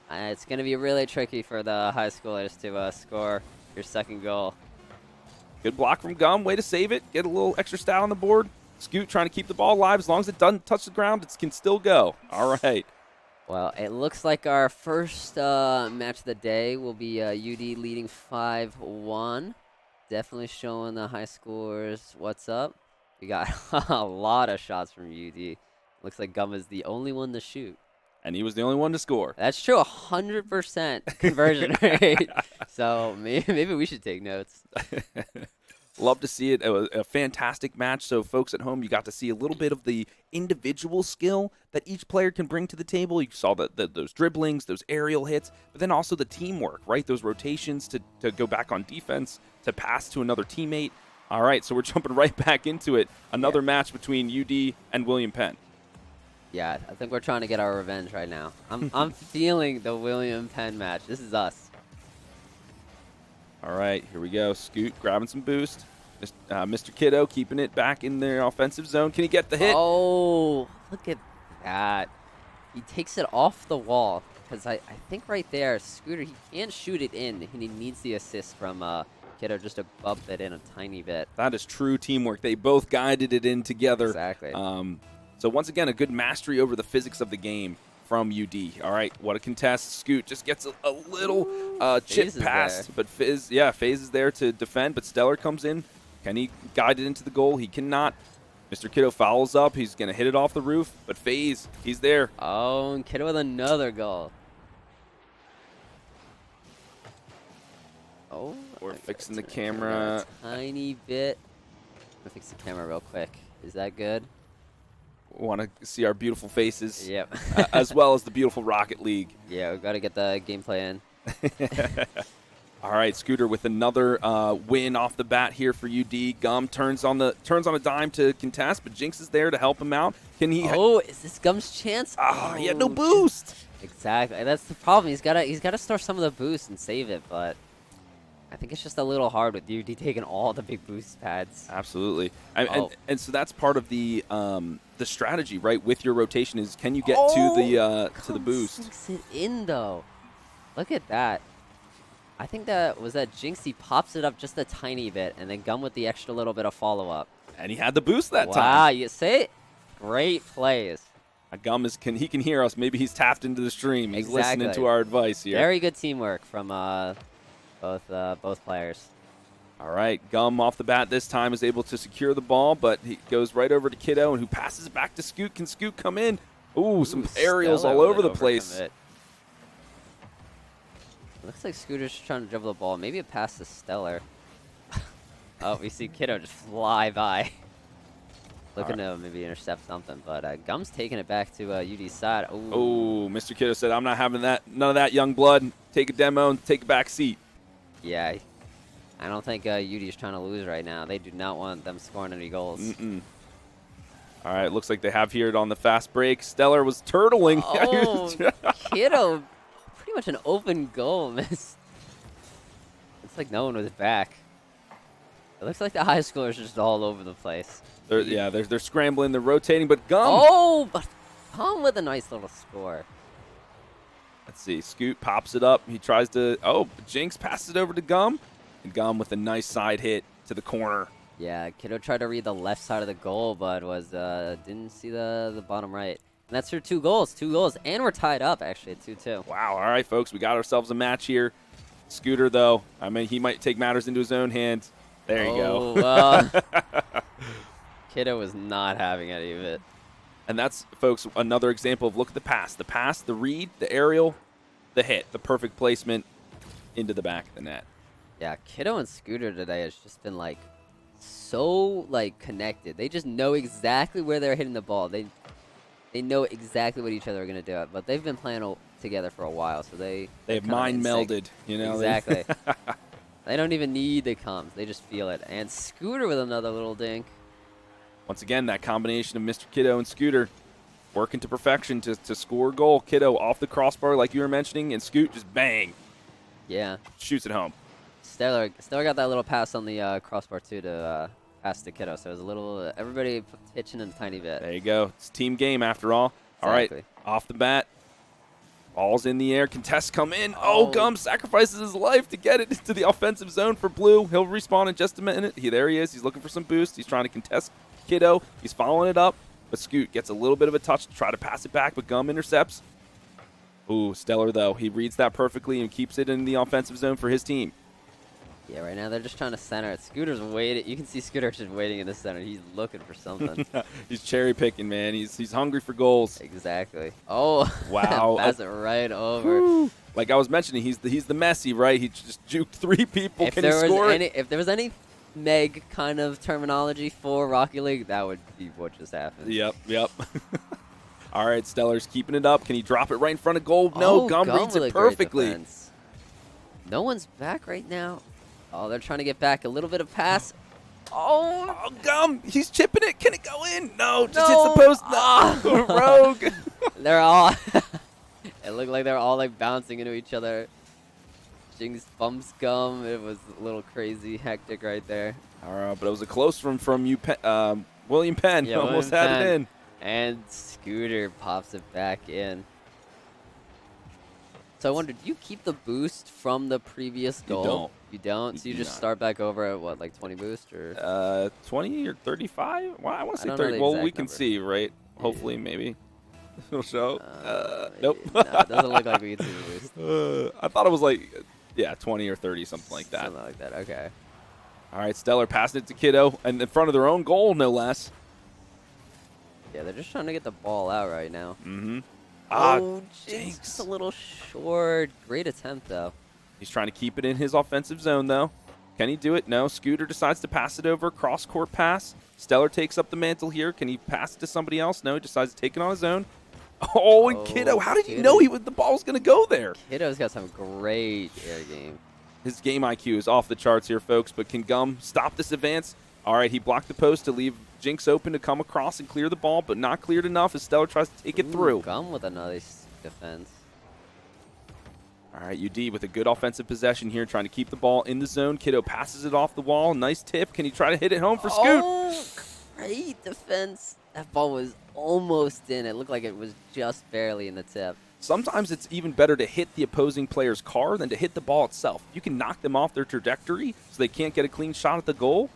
It's going to be really tricky for the high schoolers to score your second goal. Good block from Gum. Way to save it. Get a little extra stat on the board. Scoot trying to keep the ball alive. As long as it doesn't touch the ground, it can still go. All right. Well, it looks like our first match of the day will be UD leading 5-1. Definitely showing the high schoolers what's up. We got a lot of shots from UD. Looks like Gum is the only one to shoot. And he was the only one to score. That's true, 100% conversion rate. So maybe we should take notes. Love to see it. It was a fantastic match. So, folks at home, you got to see a little bit of the individual skill that each player can bring to the table. You saw those dribblings, those aerial hits, but then also the teamwork, right? Those rotations to go back on defense, to pass to another teammate. All right, so we're jumping right back into it. Another match between UD and William Penn. Yeah, I think we're trying to get our revenge right now. I'm feeling the William Penn match. This is us. All right, here we go. Scoot grabbing some boost. Mr. Kiddo keeping it back in their offensive zone. Can he get the hit? Oh, look at that. He takes it off the wall. Because I think right there, Scooter, he can't shoot it in. And he needs the assist from Kiddo just to bump it in a tiny bit. That is true teamwork. They both guided it in together. Exactly. So once again, a good mastery over the physics of the game from UD. All right, what a contest. Scoot just gets a little chip past, but FaZe is there to defend, but Stellar comes in. Can he guide it into the goal? He cannot. Mr. Kiddo fouls up. He's going to hit it off the roof, but FaZe, he's there. Oh, and Kiddo with another goal. Oh, we're fixing the camera. A tiny bit. I'm going to fix the camera real quick. Is that good? Want to see our beautiful faces. Yep. As well as the beautiful Rocket League. Yeah, we've got to get the gameplay in. All right, Scooter with another win off the bat here for UD. Gum turns on a dime to contest, but Jinx is there to help him out. Can he? Oh, is this Gum's chance? He had no boost. Exactly. That's the problem. He's got to store some of the boost and save it, but I think it's just a little hard with UD taking all the big boost pads. Absolutely. And so that's part of the strategy, right? With your rotation is can you get to the boost? Sinks it in though. Look at that. I think that Jinx. He pops it up just a tiny bit, and then Gum with the extra little bit of follow up. And he had the boost that time. Wow, you see? Great plays. Gum he can hear us. Maybe he's tapped into the stream. He's listening to our advice here. Very good teamwork from both players. All right, Gum off the bat this time is able to secure the ball, but he goes right over to Kiddo, and who passes it back to Scoot. Can Scoot come in? Ooh, some aerials all over the place. Looks like Scooter's trying to dribble the ball. Maybe it passed to Stellar. Oh, we see Kiddo just fly by. Looking to maybe intercept something, but Gum's taking it back to UD's side. Oh, Mr. Kiddo said, I'm not having that. None of that, young blood. Take a demo and take a back seat. Yeah. I don't think UD's trying to lose right now. They do not want them scoring any goals. Mm-mm. All right, looks like they have here on the fast break. Stellar was turtling. Oh, Kiddo, pretty much an open goal, miss. Looks like no one was back. It looks like the high schoolers are just all over the place. They're scrambling, they're rotating, but Gum. Oh, but Gum with a nice little score. Let's see, Scoot pops it up. He tries to, Jinx passes it over to Gum, and Gum with a nice side hit to the corner. Yeah, Kiddo tried to read the left side of the goal, but didn't see the bottom right. And that's for 2 goals, and we're tied up actually at 2-2. Wow, all right, folks, we got ourselves a match here. Scooter, though, I mean, he might take matters into his own hands. There you go. Kiddo was not having any of it. And that's, folks, another example of look at the pass. The pass, the read, the aerial, the hit, the perfect placement into the back of the net. Yeah, Kiddo and Scooter today has just been, like, so, like, connected. They just know exactly where they're hitting the ball. They know exactly what each other are going to do. But they've been playing together for a while, so they have mind melded, you know. Exactly. They don't even need the comms. They just feel it. And Scooter with another little dink. Once again, that combination of Mr. Kiddo and Scooter working to perfection to score a goal. Kiddo off the crossbar like you were mentioning, and Scoot just bang. Yeah. Shoots it home. Stellar got that little pass on the crossbar, too, to pass to Kiddo. So it was a little, everybody pitching in a tiny bit. There you go. It's a team game after all. Exactly. All right, off the bat. Ball's in the air. Contests come in. Oh, Gum sacrifices his life to get it into the offensive zone for Blue. He'll respawn in just a minute. There he is. He's looking for some boost. He's trying to contest Kiddo. He's following it up. But Scoot gets a little bit of a touch to try to pass it back, but Gum intercepts. Ooh, Stellar, though. He reads that perfectly and keeps it in the offensive zone for his team. Yeah, right now they're just trying to center it. Scooter's waiting. You can see Scooter just waiting in the center. He's looking for something. He's cherry picking, man. He's hungry for goals. Exactly. Oh, wow! Pass it right over. Like I was mentioning, he's the Messi, right? He just juked 3 people. If Can he score? If there was any Meg kind of terminology for Rocket League, that would be what just happened. Yep. All right, Stellar's keeping it up. Can he drop it right in front of goal? No, Gum reads it perfectly. No one's back right now. Oh, they're trying to get back. A little bit of pass. Oh, Gum! He's chipping it. Can it go in? No, just hits the post. No, rogue. They're all. It looked like they're all like bouncing into each other. Jinx bumps Gum. It was a little crazy, hectic right there. All right, but it was a close one from you, William Penn. Yeah, almost William had Penn. it in. And Scooter pops it back in. So I wonder, do you keep the boost from the previous goal? You don't. You don't? So you just start back over at what, like 20 boost or? 20 or 35? Well, I want to say I don't know 30. the Well, exact we can number. see, right? Hopefully, maybe. It'll show. Nope. No, it doesn't look like we can see the boost. I thought it was like, 20 or 30, something like that. Something like that, okay. All right, Stellar passing it to Kiddo, and in front of their own goal, no less. Yeah, they're just trying to get the ball out right now. Mm-hmm. Oh, Jinx. just a little short. Great attempt, though. He's trying to keep it in his offensive zone, though. Can he do it? No. Scooter decides to pass it over. Cross-court pass. Stellar takes up the mantle here. Can he pass it to somebody else? No, he decides to take it on his own. Oh, and Kiddo. How did you know the ball was going to go there? Kiddo's got some great air game. His game IQ is off the charts here, folks, but can Gum stop this advance? All right, he blocked the post to leave Jinx open to come across and clear the ball, but not cleared enough as Stellar tries to take it through. Gum with a nice defense. All right, UD with a good offensive possession here, trying to keep the ball in the zone. Kiddo passes it off the wall. Nice tip. Can he try to hit it home for Scoot? Oh, great defense. That ball was almost in. It looked like it was just barely in the tip. Sometimes it's even better to hit the opposing player's car than to hit the ball itself. You can knock them off their trajectory so they can't get a clean shot at the goal.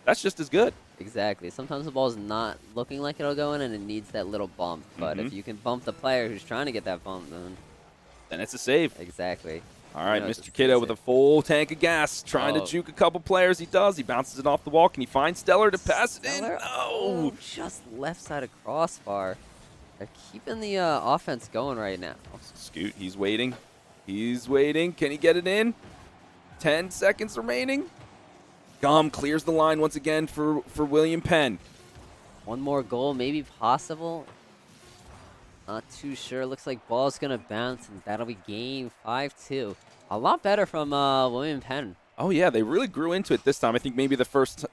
That's just as good. Exactly. Sometimes the ball's not looking like it'll go in and it needs that little bump. But if you can bump the player who's trying to get that bump, then it's a save. Exactly. All right, Mr. Kiddo with a full tank of gas, trying to juke a couple players. He does. He bounces it off the wall. Can he find Stellar to pass it in? No. Oh, just left side of crossbar. They're keeping the offense going right now. Scoot, he's waiting. He's waiting. Can he get it in? 10 seconds remaining. Gum clears the line once again for William Penn. One more goal, maybe possible. Not too sure. Looks like ball's going to bounce, and that'll be game 5-2. A lot better from William Penn Oh yeah, they really grew into it this time. I think maybe the first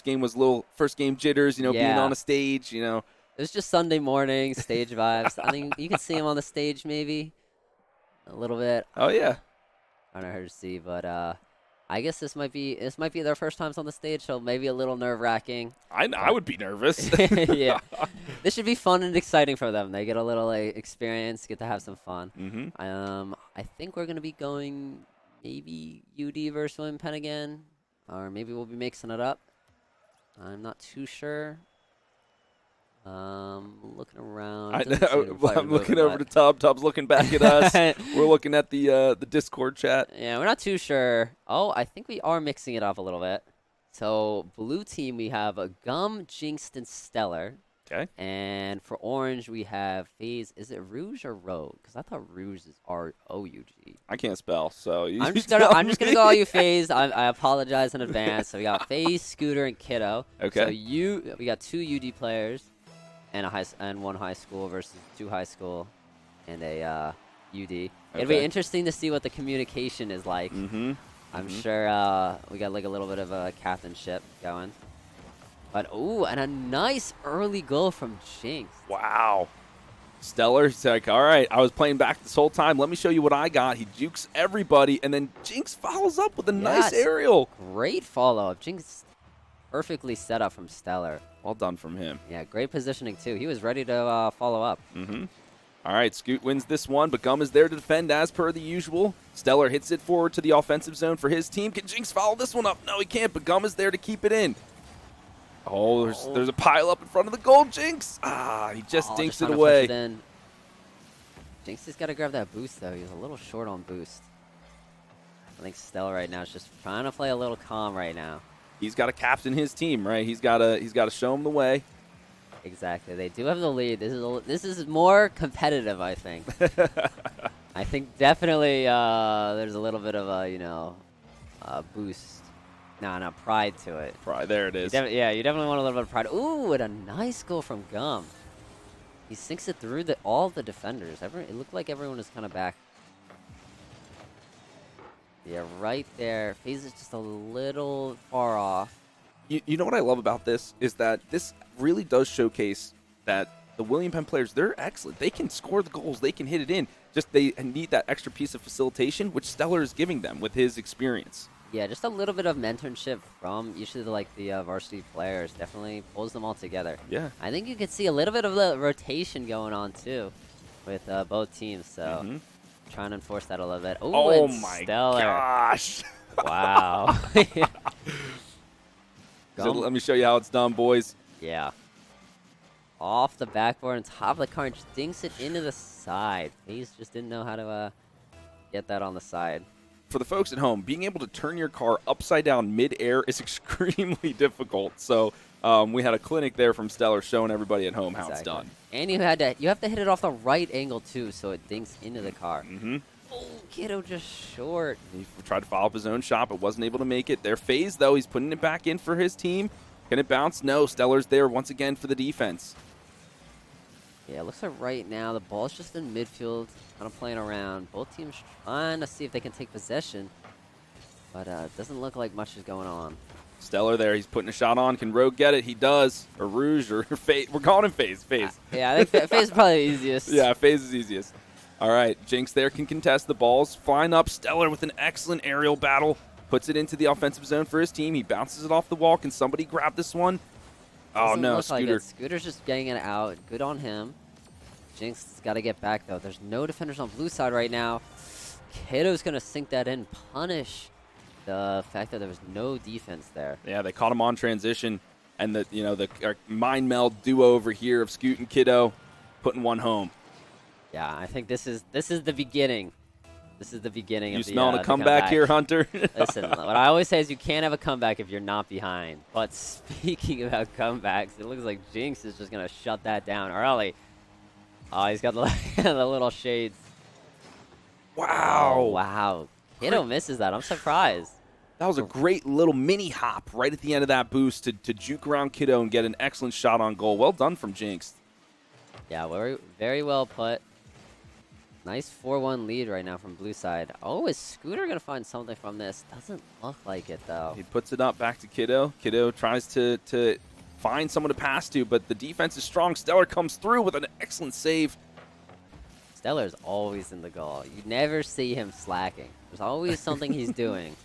game was a little first game jitters, being Yeah. on a stage, It was just Sunday morning stage vibes. I think you can see him on the stage maybe a little bit. Oh yeah. Kind of hard to see, but I guess this might be their first times on the stage, so maybe a little nerve wracking. I would be nervous. Yeah, this should be fun and exciting for them. They get a little experience, get to have some fun. Mm-hmm. I think we're gonna be going maybe UD versus William Penn again, or maybe we'll be mixing it up. I'm not too sure. Looking around. I Doesn't seem know. like I'm we're looking moving over to Tub. Tub's looking back at us. much. We're looking at the Discord chat. Yeah, we're not too sure. Oh, I think we are mixing it up a little bit. So, blue team, we have a Gum, Jinxed, and Stellar. Okay. And for orange, we have FaZe. Is it Rouge or Rogue? Because I thought Rouge is R-O-U-G. I can't spell, so you I'm just tell gonna me. call you FaZe. I apologize in advance. So we got FaZe, Scooter, and Kiddo. Okay. So we got 2 UD players, and one high school versus 2 high school, and a UD. It'll be interesting to see what the communication is like. Mm-hmm. I'm sure we got like a little bit of a captainship going. But, ooh, and a nice early goal from Jinx. Wow. Stellar's like, all right, I was playing back this whole time. Let me show you what I got. He jukes everybody, and then Jinx follows up with a nice Yes. aerial. Great follow-up. Jinx perfectly set up from Stellar. Well done from him. Yeah, great positioning, too. He was ready to follow up. Mm-hmm. All right, Scoot wins this one, but Gum is there to defend as per the usual. Stellar hits it forward to the offensive zone for his team. Can Jinx follow this one up? No, he can't, but Gum is there to keep it in. Oh, there's a pile up in front of the goal, Jinx. He just dinks it trying to push away. it in. Jinx has got to grab that boost, though. He's a little short on boost. I think Stellar right now is just trying to play a little calm right now. He's got to captain his team, right? He's got to show him the way. Exactly. They do have the lead. This is more competitive, I think. I think definitely there's a little bit of a boost. No, pride to it. Pride, there it is. Yeah, you definitely want a little bit of pride. Ooh, and a nice goal from Gum. He sinks it through all the defenders. It looked like everyone was kind of back. Yeah, right there. FaZe is just a little far off. You know what I love about this is that this really does showcase that the William Penn players, they're excellent. They can score the goals. They can hit it in. Just they need that extra piece of facilitation, which Stellar is giving them with his experience. Yeah, just a little bit of mentorship from usually the varsity players. Definitely pulls them all together. Yeah. I think you can see a little bit of the rotation going on, too, with both teams. So trying to enforce that a little bit. Ooh, Oh, and my Stellar. gosh. Wow. So let me show you how it's done, boys. Yeah. Off the backboard on top of the car and just dinks it into the side. FaZe just didn't know how to get that on the side. For the folks at home, being able to turn your car upside down mid-air is extremely difficult. So we had a clinic there from Stellar showing everybody at home how it's done. And you have to hit it off the right angle, too, so it dinks into the car. Mm-hmm. Oh, Kiddo just short. He tried to follow up his own shot, but wasn't able to make it. Their FaZe, though, he's putting it back in for his team. Can it bounce? No. Stellar's there once again for the defense. Yeah, it looks like right now the ball's just in midfield, kind of playing around. Both teams trying to see if they can take possession, but it doesn't look like much is going on. Stellar there. He's putting a shot on. Can Rogue get it? He does. Or Rouge or FaZe. We're calling him FaZe. FaZe. Yeah, I think FaZe is probably the easiest. Yeah, FaZe is easiest. All right, Jinx there can contest the balls. Flying up, Stellar with an excellent aerial battle. Puts it into the offensive zone for his team. He bounces it off the wall. Can somebody grab this one? Oh, Doesn't no, look like Scooter. it. Scooter's just getting it out. Good on him. Jinx has got to get back, though. There's no defenders on blue side right now. Kiddo's going to sink that in, punish the fact that there was no defense there. Yeah, they caught him on transition. And the mind meld duo over here of Scoot and Kiddo putting one home. Yeah, I think this is the beginning. This is the beginning You of the smelling a comeback here, Hunter? Listen, what I always say is you can't have a comeback if you're not behind. But speaking about comebacks, it looks like Jinx is just going to shut that down early. Oh, he's got the, the little shades. Wow. Oh, wow. Kiddo misses that. I'm surprised. That was a great little mini hop right at the end of that boost to juke around Kiddo and get an excellent shot on goal. Well done from Jinx. Yeah, very, very well put. Nice 4-1 lead right now from blue side. Oh, is Scooter going to find something from this? Doesn't look like it, though. He puts it up back to Kiddo. Kiddo tries to find someone to pass to, but the defense is strong. Stellar comes through with an excellent save. Stellar's always in the goal. You never see him slacking. There's always something he's doing.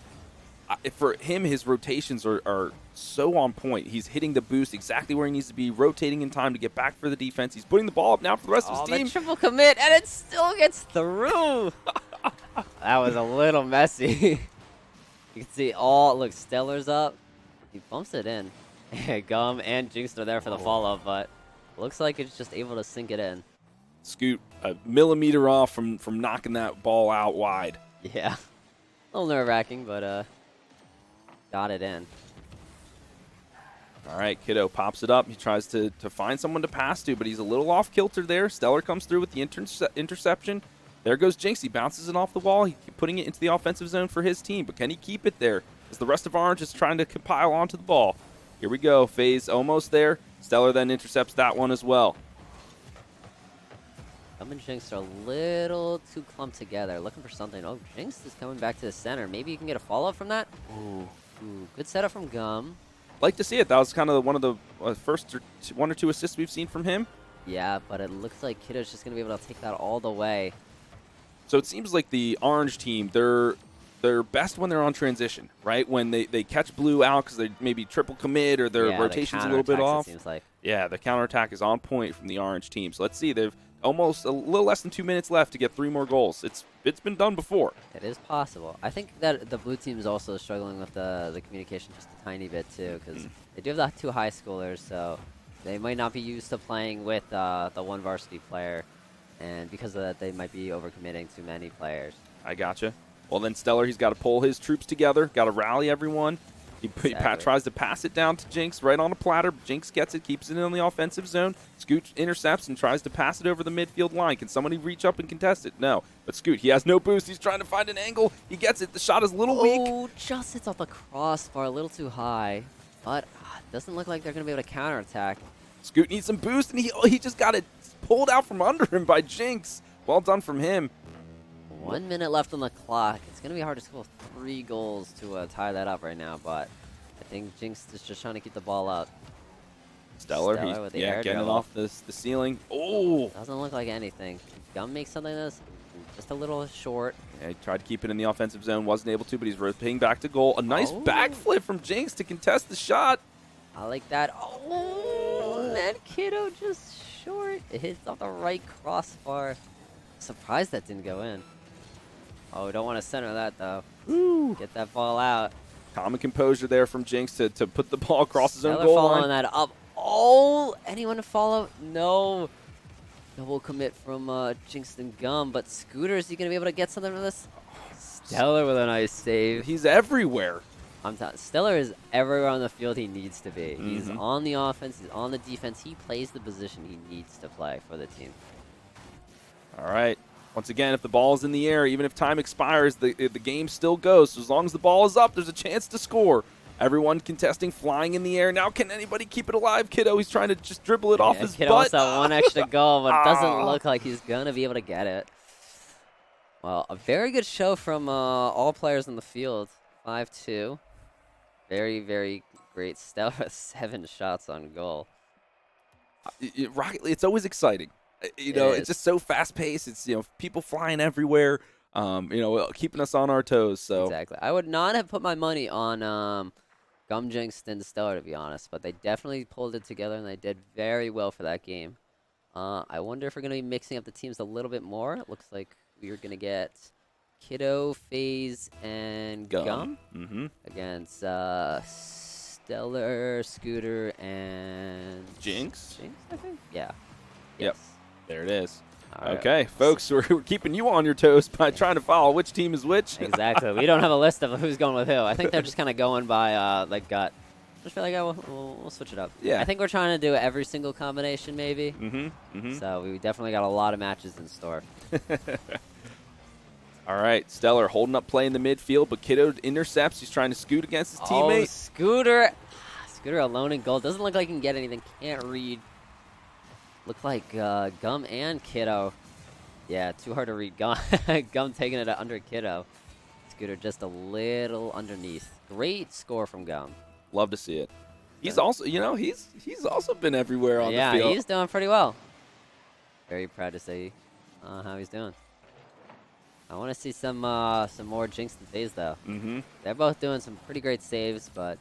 For him, his rotations are so on point. He's hitting the boost exactly where he needs to be, rotating in time to get back for the defense. He's putting the ball up now for the rest of his team. The triple commit, and it still gets through. That was a little messy. You can see look, Stellar's up. He bumps it in. Gum and Jinx are there for the follow-up, but looks like it's just able to sink it in. Scoot a millimeter off from knocking that ball out wide. Yeah. A little nerve-wracking, but got it in. All right, Kiddo pops it up. He tries to find someone to pass to, but he's a little off kilter there. Stellar comes through with the interception. There goes Jinx. He bounces it off the wall, putting it into the offensive zone for his team. But can he keep it there as the rest of Orange is trying to compile onto the ball? Here we go. Phase almost there. Stellar then intercepts that one as well. Gum and Jinx are a little too clumped together, looking for something. Oh, Jinx is coming back to the center. Maybe you can get a follow-up from that? Ooh, good setup from Gum. Like to see it. That was kind of one of the first one or two assists we've seen from him. Yeah, but it looks like Kiddo's just going to be able to take that all the way. So it seems like the Orange team, they're best when they're on transition, right? When they catch blue out because they maybe triple commit or their rotation's a little bit off. It seems like. Yeah, the counterattack is on point from the Orange team. So let's see. They've almost a little less than 2 minutes left to get 3 more goals. It's been done before. It is possible. I think that the blue team is also struggling with the communication just a tiny bit too, because they do have the 2 high schoolers, so they might not be used to playing with the one varsity player, and because of that, they might be overcommitting too many players. I gotcha. Well, then Stellar, he's got to pull his troops together, got to rally everyone. He tries to pass it down to Jinx right on a platter. Jinx gets it, keeps it in the offensive zone. Scoot intercepts and tries to pass it over the midfield line. Can somebody reach up and contest it? No. But Scoot, he has no boost. He's trying to find an angle. He gets it. The shot is a little weak. Oh, just hits off the crossbar a little too high. But it doesn't look like they're going to be able to counterattack. Scoot needs some boost, and he just got it pulled out from under him by Jinx. Well done from him. 1 minute left on the clock. It's going to be hard to score 3 goals to tie that up right now, but I think Jinx is just trying to keep the ball up. Stellar with the getting it off the ceiling. Oh! Doesn't look like anything. Gum makes something that's just a little short. Yeah, he tried to keep it in the offensive zone, wasn't able to, but he's rotating back to goal. A nice backflip from Jinx to contest the shot. I like that. Oh, that Kiddo just short. It hits off the right crossbar. Surprised that didn't go in. Oh, don't want to center that, though. Woo. Get that ball out. Common composure there from Jinx to put the ball across his own Stellar goal following line. that up. Oh, anyone to follow? No. Double commit from Jinx and Gum, but Scooter, is he going to be able to get something from this? Stellar with a nice save. He's everywhere. I'm telling Stellar is everywhere on the field he needs to be. He's on the offense, he's on the defense. He plays the position he needs to play for the team. All right. Once again, if the ball is in the air, even if time expires, the game still goes. So as long as the ball is up, there's a chance to score. Everyone contesting, flying in the air. Now, can anybody keep it alive? Kiddo, he's trying to just dribble it off his Kiddo butt. wants that one extra goal, but it doesn't look like he's going to be able to get it. Well, a very good show from all players in the field. 5-2. Very, very great stuff. 7 shots on goal. Rocket League, it's always exciting. It's just so fast-paced. It's, people flying everywhere, keeping us on our toes. So Exactly. I would not have put my money on Gum, Jinx, and Stellar, to be honest, but they definitely pulled it together, and they did very well for that game. I wonder if we're going to be mixing up the teams a little bit more. It looks like we are going to get Kiddo, FaZe, and Gum against Stellar, Scooter, and Jinx, I think? Yeah. Yep. Yes. There it is. All Okay, right. folks, we're keeping you on your toes by trying to follow which team is which. Exactly. We don't have a list of who's going with who. I think they're just kind of going by gut. I just feel like we'll switch it up. Yeah. I think we're trying to do every single combination, maybe. So we definitely got a lot of matches in store. All right, Stellar holding up play in the midfield, but Kiddo intercepts. He's trying to scoot against his teammate. Oh, Scooter. Scooter alone in goal. Doesn't look like he can get anything. Can't read. Look like Gum and Kiddo Yeah, too hard to read. Gum, Gum taking it under Kiddo. Scooter just a little underneath. Great score from Gum. Love to see it. He's Okay. also, he's also been everywhere on the Yeah, field. he's doing pretty well. Very proud to see how he's doing. I want to see some more Jinx and FaZe though. Mm-hmm. They're both doing some pretty great saves, but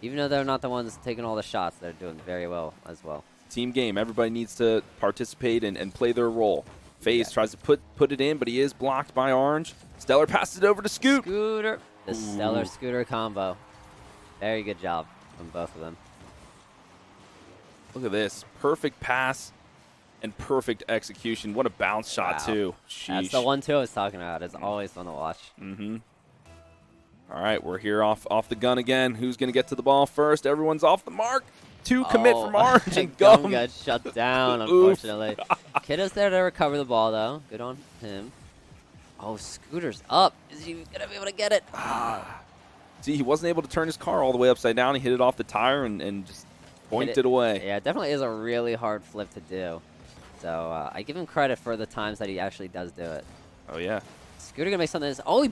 even though they're not the ones taking all the shots, they're doing very well as well. Team game. Everybody needs to participate and play their role. FaZe Yeah. tries to put it in, but he is blocked by Orange. Stellar passes it over to Scoot. Scooter, the Ooh. Stellar Scooter combo. Very good job from both of them. Look at this. Perfect pass and perfect execution. What a bounce shot, Wow. too. That's Sheesh. the 1-2 I was talking about. It's always fun to watch. Mm-hmm. All right, we're here off the gun again. Who's going to get to the ball first? Everyone's off the mark. 2 commit from Orange and Gum Gum. got shut down, Oof. unfortunately. Kiddo's there to recover the ball, though. Good on him. Oh, Scooter's up. Is he going to be able to get it? See, he wasn't able to turn his car all the way upside down. He hit it off the tire and just pointed it away. Yeah, it definitely is a really hard flip to do. So I give him credit for the times that he actually does do it. Oh, yeah. Scooter gonna make something. Oh,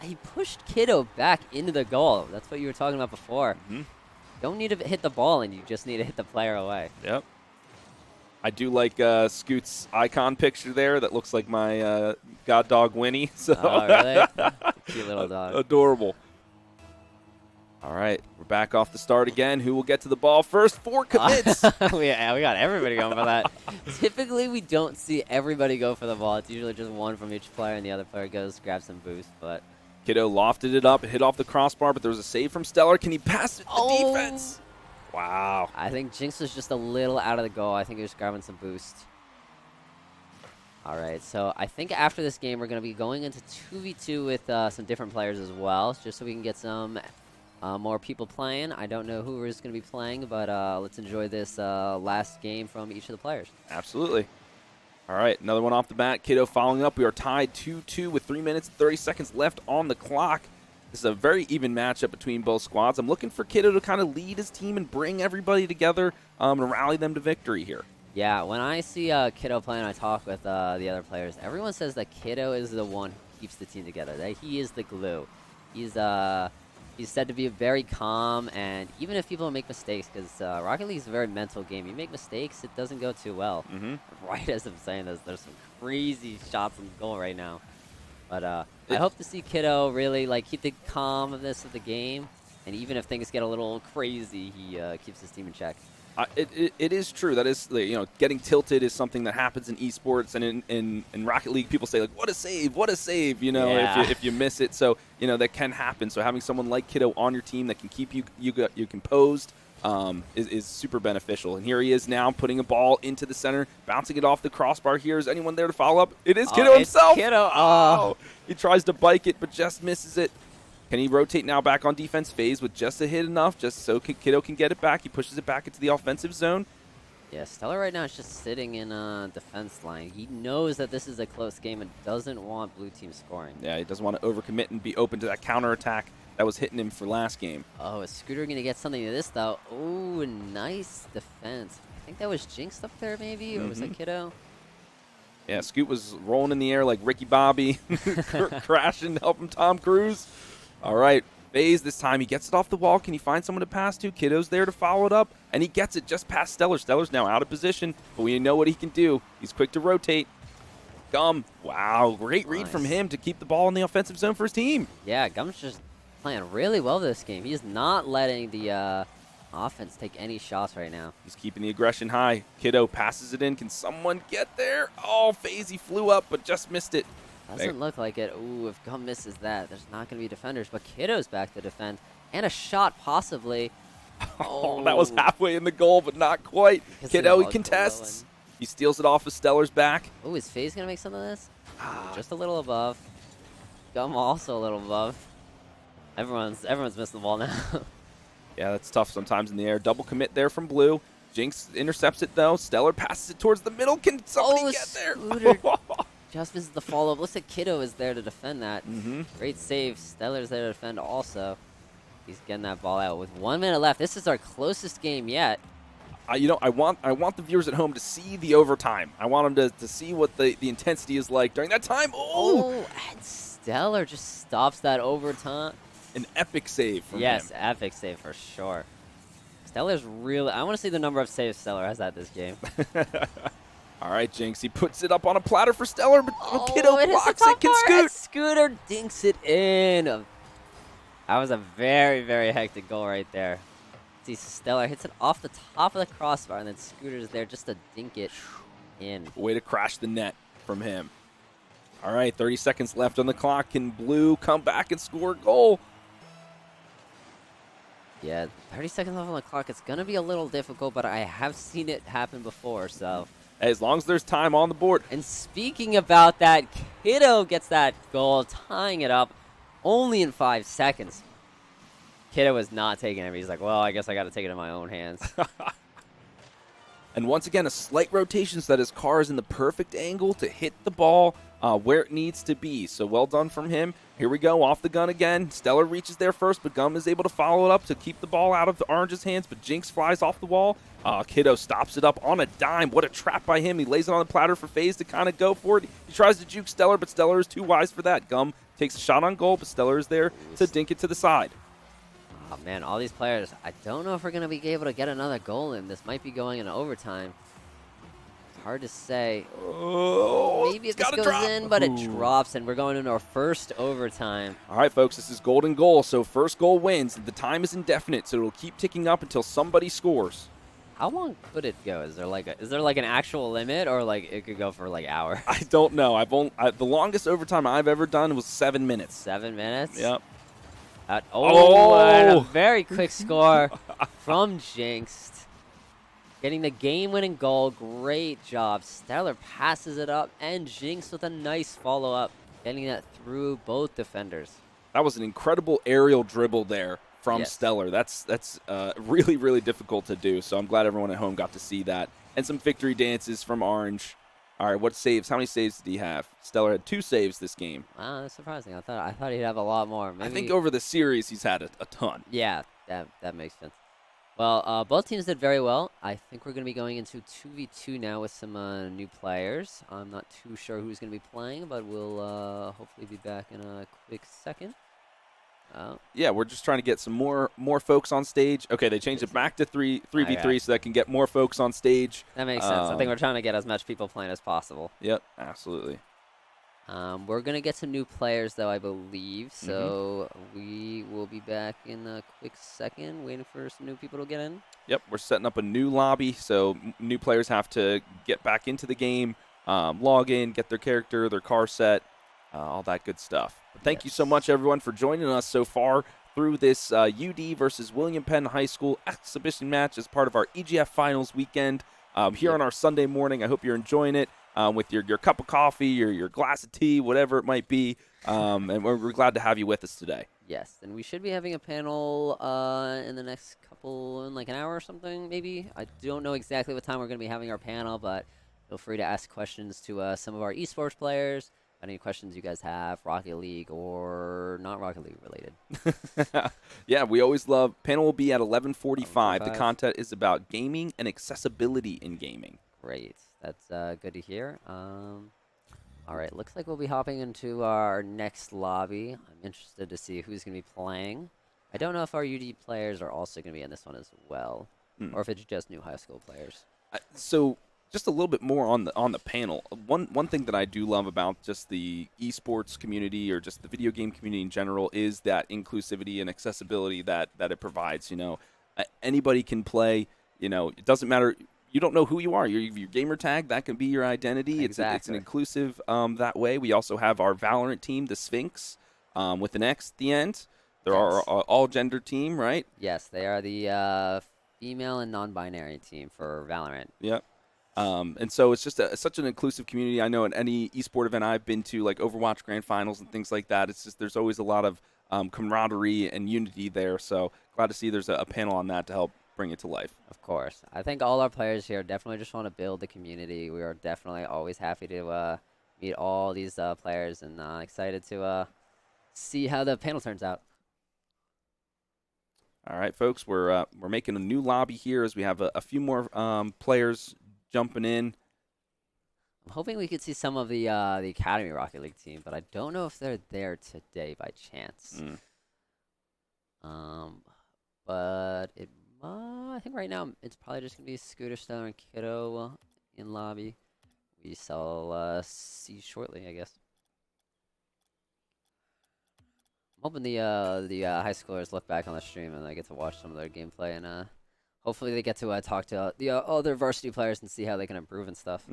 he pushed Kiddo back into the goal. That's what you were talking about before. Mhm. Don't need to hit the ball, and you just need to hit the player away. Yep. I do like Scoot's icon picture there. That looks like my god dog Winnie. So Oh, really? Cute little dog. Adorable. All right, we're back off the start again. Who will get to the ball first? 4 commits. we got everybody going for that. Typically, we don't see everybody go for the ball. It's usually just one from each player, and the other player goes, grabs some boost. But Kiddo lofted it up, hit off the crossbar, but there was a save from Stellar. Can he pass it to Oh. defense? Wow. I think Jinx was just a little out of the goal. I think he was grabbing some boost. All right, so I think after this game, we're going to be going into 2v2 with some different players as well, just so we can get some more people playing. I don't know who is going to be playing, but let's enjoy this last game from each of the players. Absolutely. All right, another one off the bat. Kiddo following up. We are tied 2-2 with 3 minutes and 30 seconds left on the clock. This is a very even matchup between both squads. I'm looking for Kiddo to kind of lead his team and bring everybody together and rally them to victory here. Yeah, when I see Kiddo playing, I talk with the other players. Everyone says that Kiddo is the one who keeps the team together. That he is the glue. He's said to be very calm, and even if people make mistakes, because Rocket League is a very mental game. You make mistakes, it doesn't go too well. Mm-hmm. Right as I'm saying this, there's some crazy shots on goal right now. But I hope to see Kiddo really keep the calmness of the game, and even if things get a little crazy, he keeps his team in check. It is true. That is, getting tilted is something that happens in esports, and in Rocket League, people say what a save, Yeah. if you miss it. So that can happen. So having someone like Kiddo on your team that can keep you composed is super beneficial. And here he is now putting a ball into the center, bouncing it off the crossbar. Here is anyone there to follow up? It is Kiddo It's himself. Kiddo. Oh, he tries to bike it, but just misses it. Can he rotate now back on defense phase with just a hit enough, just so Kiddo can get it back? He pushes it back into the offensive zone. Yeah, Stellar right now is just sitting in a defense line. He knows that this is a close game and doesn't want blue team scoring. Yeah, he doesn't want to overcommit and be open to that counterattack that was hitting him for last game. Oh, is Scooter going to get something to this, though? Oh, nice defense. I think that was Jinx up there, maybe? Or was that Kiddo? Yeah, Scoot was rolling in the air like Ricky Bobby, crashing to help him Tom Cruise. All right, FaZe this time. He gets it off the wall. Can he find someone to pass to? Kiddo's there to follow it up, and he gets it just past Stellar. Stellar's now out of position, but we know what he can do. He's quick to rotate. Gum. Wow, great read from him to keep the ball in the offensive zone for his team. Yeah, Gum's just playing really well this game. He's not letting the offense take any shots right now. He's keeping the aggression high. Kiddo passes it in. Can someone get there? Oh, FaZe, he flew up, but just missed it. Doesn't look like it. Ooh, if Gum misses that, there's not going to be defenders. But Kiddo's back to defend. And a shot, possibly. Oh, that was halfway in the goal, but not quite. Because Kiddo, the he contests. He steals it off of Stellar's back. Ooh, is FaZe going to make some of this? Just a little above. Gum also a little above. Everyone's missed the ball now. Yeah, that's tough sometimes in the air. Double commit there from Blue. Jinx intercepts it, though. Stellar passes it towards the middle. Can somebody get there? Scooter just misses the follow-up. Looks like Kiddo is there to defend that. Mm-hmm. Great save. Stellar's there to defend also. He's getting that ball out with 1 minute left. This is our closest game yet. I want the viewers at home to see the overtime. I want them to see what the intensity is like during that time. Oh, Oh, and Stellar just stops that overtime. an epic save from him. Yes, epic save for sure. Stellar's really. I want to see the number of saves Stellar has at this game. All right, Jinx. He puts it up on a platter for Stellar, but Kiddo Oh, it hits the blocks it. top Can bar, Scoot. and Scooter dinks it in. That was a very, very hectic goal right there. See, Stellar hits it off the top of the crossbar, and then Scooter's there just to dink it in. Way to crash the net from him. All right, 30 seconds left on the clock. Can Blue come back and score a goal? Yeah, 30 seconds left on the clock. It's going to be a little difficult, but I have seen it happen before, so. As long as there's time on the board. And speaking about that, Kiddo gets that goal, tying it up only in 5 seconds. Kiddo was not taking it. He's like, well, I guess I got to take it in my own hands. And once again, a slight rotation so that his car is in the perfect angle to hit the ball where it needs to be. So well done from him. Here we go, off the gun again. Stellar reaches there first, but Gum is able to follow it up to keep the ball out of the Orange's hands, but Jinx flies off the wall. Kiddo stops it up on a dime. What a trap by him. He lays it on the platter for FaZe to kind of go for it. He tries to juke Stellar, but Stellar is too wise for that. Gum takes a shot on goal, but Stellar is there to dink it to the side. Oh, man, all these players. I don't know if we're going to be able to get another goal in. This might be going into overtime. Hard to say. Oh, Maybe if this goes in, but it drops, and we're going into our first overtime. All right, folks, this is golden goal, so first goal wins. The time is indefinite, so it'll keep ticking up until somebody scores. How long could it go? Is there like an actual limit, or like it could go for like hours? I don't know. The longest overtime I've ever done was 7 minutes. 7 minutes? Yep. And a very quick score from Jinx. Getting the game-winning goal. Great job. Stellar passes it up, and Jinx with a nice follow-up, getting that through both defenders. That was an incredible aerial dribble there from Yes. Stellar. That's really, really difficult to do, so I'm glad everyone at home got to see that. And some victory dances from Orange. All right, what saves? How many saves did he have? Stellar had 2 saves this game. Wow, that's surprising. I thought he'd have a lot more. Maybe, I think over the series he's had a ton. Yeah, that makes sense. Well, both teams did very well. I think we're going to be going into 2v2 now with some new players. I'm not too sure who's going to be playing, but we'll hopefully be back in a quick second. Yeah, we're just trying to get some more folks on stage. Okay, they changed it back to 3v3 Okay. so that can get more folks on stage. That makes sense. I think we're trying to get as much people playing as possible. Yep, absolutely. We're going to get some new players, though, I believe. So we will be back in a quick second, waiting for some new people to get in. Yep, we're setting up a new lobby, so new players have to get back into the game, log in, get their character, their car set, all that good stuff. But thank you so much, everyone, for joining us so far through this UD versus William Penn High School exhibition match as part of our EGF Finals weekend here on our Sunday morning. I hope you're enjoying it with your cup of coffee or your glass of tea, whatever it might be, and we're glad to have you with us today. Yes, and we should be having a panel in the next in like an hour or something, maybe. I don't know exactly what time we're going to be having our panel, but feel free to ask questions to some of our esports players. Any questions you guys have, Rocket League or not Rocket League related. Yeah, we always love. Panel will be at 11:45. The 11:45. content is about gaming and accessibility in gaming. Great. That's good to hear. All right, looks like we'll be hopping into our next lobby. I'm interested to see who's going to be playing. I don't know if our UD players are also going to be in this one as well, or if it's just new high school players. So just a little bit more on the panel. One thing that I do love about just the esports community or just the video game community in general is that inclusivity and accessibility that it provides. Anybody can play. It doesn't matter. You don't know who you are. Your gamer tag, that can be your identity. Exactly. It's an inclusive that way. We also have our Valorant team, the Sphinx, with an X at the end. They're our all-gender team, right? Yes, they are the female and non-binary team for Valorant. Yep. And so it's just such an inclusive community. I know at any esport event I've been to, like Overwatch Grand Finals and things like that, it's just there's always a lot of camaraderie and unity there. So glad to see there's a panel on that to help bring it to life. Of course. I think all our players here definitely just want to build the community. We are definitely always happy to meet all these players and excited to see how the panel turns out. All right, folks, we're making a new lobby here as we have a few more players jumping in. I'm hoping we could see some of the Academy Rocket League team, but I don't know if they're there today by chance. But I think right now it's probably just gonna be Scooter, Stellar, and Kiddo in lobby. We shall see shortly, I guess. I'm hoping the high schoolers look back on the stream and I get to watch some of their gameplay, and hopefully they get to talk to the other varsity players and see how they can improve and stuff.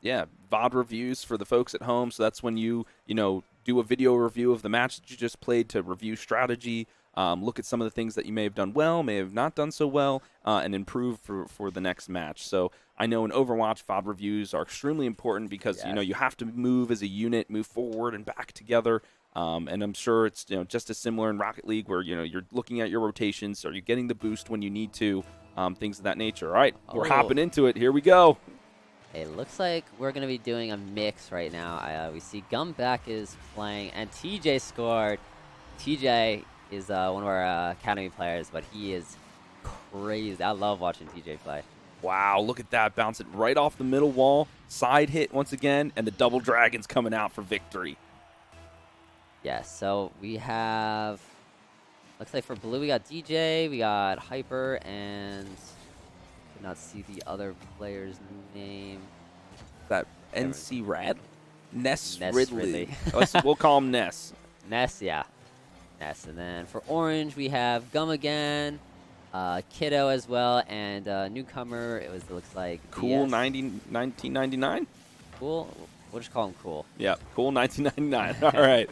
Yeah, VOD reviews for the folks at home. So that's when you do a video review of the match that you just played to review strategy, look at some of the things that you may have done well, may have not done so well, and improve for the next match. So I know in Overwatch, VOD reviews are extremely important because you have to move as a unit, move forward and back together. And I'm sure it's just as similar in Rocket League where you're looking at your rotations. Are you getting the boost when you need to? Things of that nature. All right, we're hopping into it. Here we go. It looks like we're going to be doing a mix right now. We see Gumback is playing, and TJ scored. TJ is one of our Academy players, but he is crazy. I love watching TJ play. Wow, look at that. Bounce it right off the middle wall. Side hit once again, and the double dragons coming out for victory. Yes, so we have... Looks like for blue, we got DJ, we got Hyper, and could not see the other player's name. That NC Rad? Ness Ness Ridley. We'll call him Ness. Ness, yeah. Ness. And then for orange, we have Gum again, Kiddo as well, and newcomer, it looks like Cool DS. 1999? Cool? We'll just call him Cool. Yeah, Cool 1999. All right.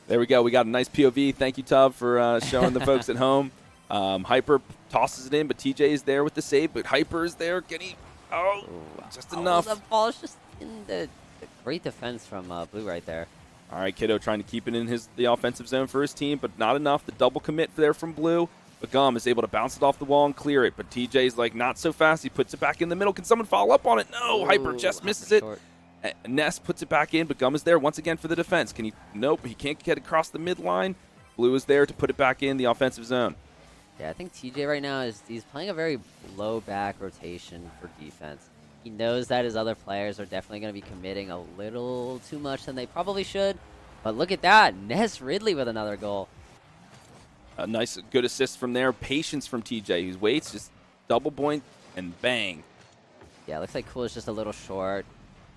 There we go. We got a nice POV. Thank you, Tub, for showing the folks at home. Hyper tosses it in, but TJ is there with the save. But Hyper is there getting just enough. The ball is just in the great defense from blue right there. All right, Kiddo trying to keep it in the offensive zone for his team, but not enough. The double commit there from blue. But Gum is able to bounce it off the wall and clear it. But TJ's like not so fast. He puts it back in the middle. Can someone follow up on it? No, Hyper just misses it. Short. Ness puts it back in, but Gum is there once again for the defense. Can he? Nope, he can't get across the midline. Blue is there to put it back in the offensive zone. Yeah, I think TJ right now he's playing a very low back rotation for defense. He knows that his other players are definitely going to be committing a little too much than they probably should. But look at that, Ness Ridley with another goal. A nice, good assist from there. Patience from TJ, who waits, just double point and bang. Yeah, looks like Cool is just a little short.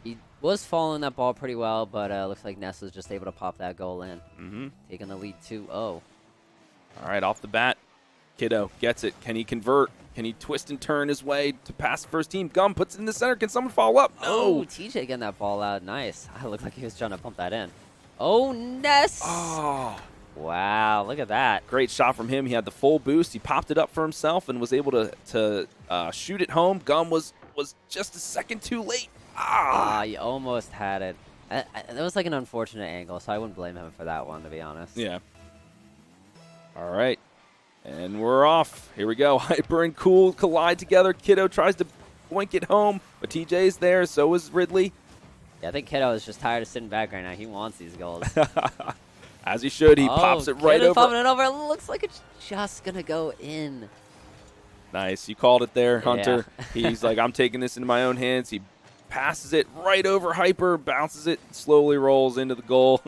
He was following that ball pretty well, but looks like Ness was just able to pop that goal in. Taking the lead 2-0. All right, off the bat, Kiddo gets it. Can he convert? Can he twist and turn his way to pass the first team? Gum puts it in the center. Can someone follow up? No. Oh, TJ getting that ball out. Nice. I looked like he was trying to pump that in. Oh, Ness. Oh. Wow, look at that. Great shot from him. He had the full boost. He popped it up for himself and was able to shoot it home. Gum was just a second too late. You almost had it. That was like an unfortunate angle, so I wouldn't blame him for that one, to be honest. Yeah. All right. And we're off. Here we go. Hyper and Cool collide together. Kiddo tries to boink it home, but TJ's there. So is Ridley. Yeah, I think Kiddo is just tired of sitting back right now. He wants these goals. As he should. He pops it right over. Popping it over. It looks like it's just going to go in. Nice. You called it there, Hunter. Yeah. He's like, I'm taking this into my own hands. He passes it right over Hyper, bounces it, slowly rolls into the goal.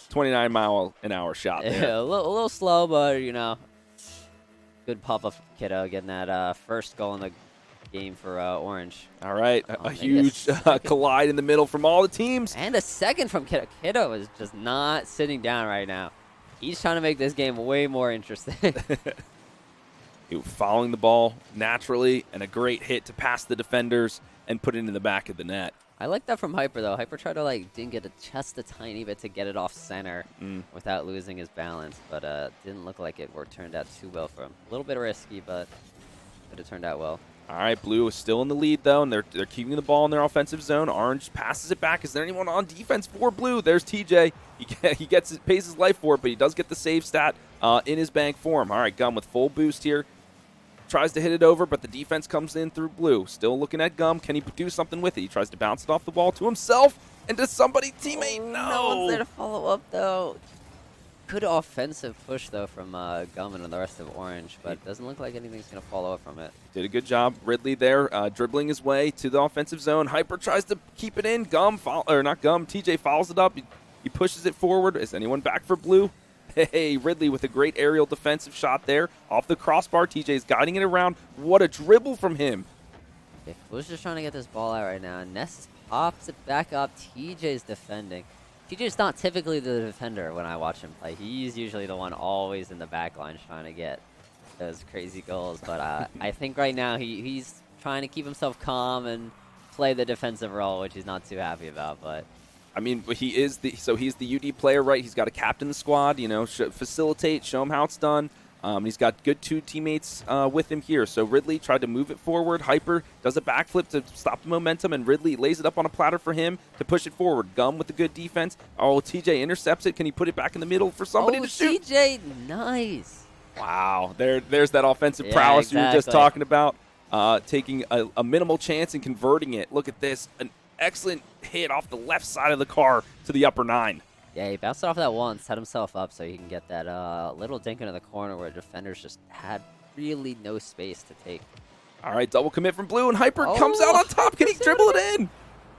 29-mile-an-hour shot there. Yeah, a little slow, but, good pop-up Kiddo getting that first goal in the game for Orange. All right, a huge collide in the middle from all the teams. And a second from Kiddo. Kiddo is just not sitting down right now. He's trying to make this game way more interesting. He was following the ball naturally, and a great hit to pass the defenders and put it in the back of the net. I like that from Hyper, though. Hyper tried to, didn't get just a tiny bit to get it off center without losing his balance, but didn't look like it turned out too well for him. A little bit risky, but it turned out well. All right, Blue is still in the lead, though, and they're keeping the ball in their offensive zone. Orange passes it back. Is there anyone on defense for Blue? There's TJ. He pays his life for it, but he does get the save stat in his bank for him. All right, Gum with full boost here. Tries to hit it over, but the defense comes in through Blue. Still looking at Gum. Can he do something with it? He tries to bounce it off the ball to himself and to somebody. Teammate, no. No one's there to follow up, though. Good offensive push, though, from Gum and the rest of Orange, but it doesn't look like anything's going to follow up from it. Did a good job. Ridley there, dribbling his way to the offensive zone. Hyper tries to keep it in. TJ follows it up. He pushes it forward. Is anyone back for blue? Hey, Ridley with a great aerial defensive shot there. Off the crossbar, TJ's guiding it around. What a dribble from him. Okay, Blue's just trying to get this ball out right now. Ness pops it back up. TJ's defending. TJ's not typically the defender when I watch him play. He's usually the one always in the back line trying to get those crazy goals. But I think right now he's trying to keep himself calm and play the defensive role, which he's not too happy about. But I mean, he's the UD player, right? He's got to captain the squad, facilitate, show him how it's done. He's got good two teammates with him here. So Ridley tried to move it forward. Hyper does a backflip to stop the momentum, and Ridley lays it up on a platter for him to push it forward. Gum with the good defense. Oh, TJ intercepts it. Can he put it back in the middle for somebody to shoot? TJ, nice. Wow, there's that offensive prowess you were just talking about. Taking a minimal chance and converting it. Look at this. An excellent hit off the left side of the car to the upper 9. Yeah, he bounced it off that one, set himself up so he can get that little dink into the corner where defenders just had really no space to take. All right, double commit from blue, and Hyper comes out on top. Can he dribble it in?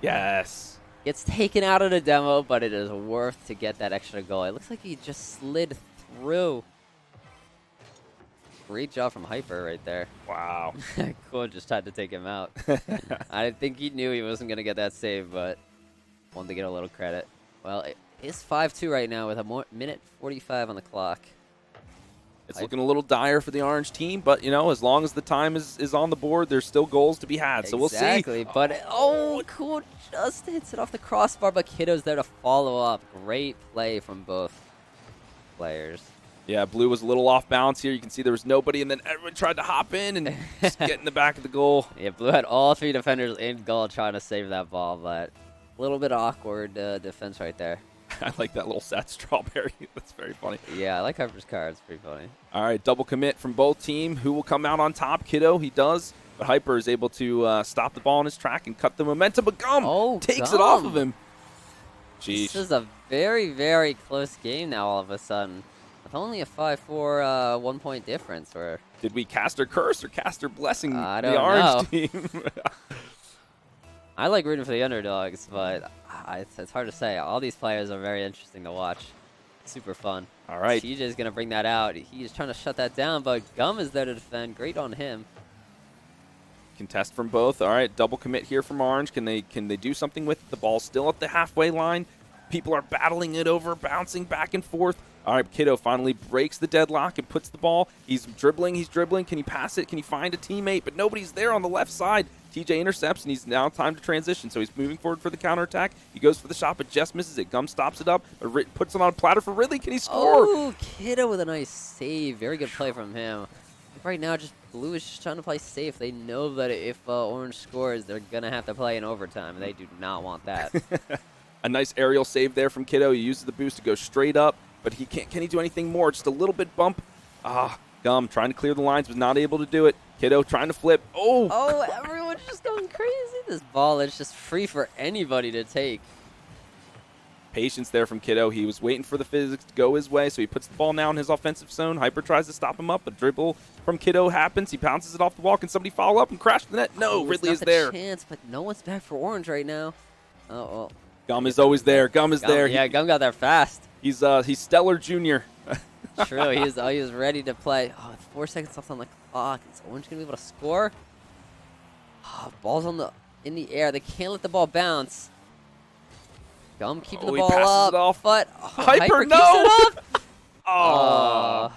Yes. Gets taken out of the demo, but it is worth to get that extra goal. It looks like he just slid through. Great job from Hyper right there. Wow. Cool, just tried to take him out. I think he knew he wasn't going to get that save, but wanted to get a little credit. Well, it's 5-2 right now with a minute 45 on the clock. It's looking a little dire for the Orange team, but, as long as the time is on the board, there's still goals to be had. So we'll see. Exactly, but, cool, just hits it off the crossbar, but Kiddo's there to follow up. Great play from both players. Yeah, blue was a little off balance here. You can see there was nobody, and then everyone tried to hop in and just get in the back of the goal. Yeah, blue had all 3 defenders in goal trying to save that ball, but a little bit awkward defense right there. I like that little sad strawberry. That's very funny. Yeah, I like Hyper's card. It's pretty funny. All right, double commit from both team. Who will come out on top? Kiddo, he does. But Hyper is able to stop the ball in his track and cut the momentum. But Gum takes it off of him. Jeez. This is a very, very close game now all of a sudden. With only a 5-4 1-point difference. Or did we cast our curse or cast our blessing I the don't Orange know. team? I like rooting for the underdogs, but it's hard to say. All these players are very interesting to watch. Super fun. All right. TJ's going to bring that out. He's trying to shut that down, but Gum is there to defend. Great on him. Contest from both. All right, double commit here from Orange. Can they do something with it? The ball still at the halfway line. People are battling it over, bouncing back and forth. All right, Kiddo finally breaks the deadlock and puts the ball. He's dribbling. Can he pass it? Can he find a teammate? But nobody's there on the left side. TJ intercepts, and he's now time to transition. So he's moving forward for the counterattack. He goes for the shot, but just misses it. Gum stops it up, puts it on a platter for Ridley. Can he score? Oh, Kiddo with a nice save. Very good play from him. Right now, just blue is just trying to play safe. They know that if Orange scores, they're going to have to play in overtime. They do not want that. A nice aerial save there from Kiddo. He uses the boost to go straight up, but he can't. Can he do anything more? Just a little bit bump. Gum trying to clear the lines, was not able to do it. Kiddo trying to flip. Oh, everyone's just going crazy. This ball is just free for anybody to take. Patience there from Kiddo. He was waiting for the physics to go his way, so he puts the ball now in his offensive zone. Hyper tries to stop him up. A dribble from Kiddo happens. He bounces it off the wall. Can somebody follow up and crash the net? No, Ridley is there. Chance, but no one's back for Orange right now. Oh. Gum is always there. Gum is there. Yeah, Gum got there fast. He's Stellar Junior. True. He was ready to play. 4 seconds left on the clock. Is Orange gonna be able to score? Ball's in the air. They can't let the ball bounce. Gum keeping the ball up, it off. but Hyper keeps it up. Oh.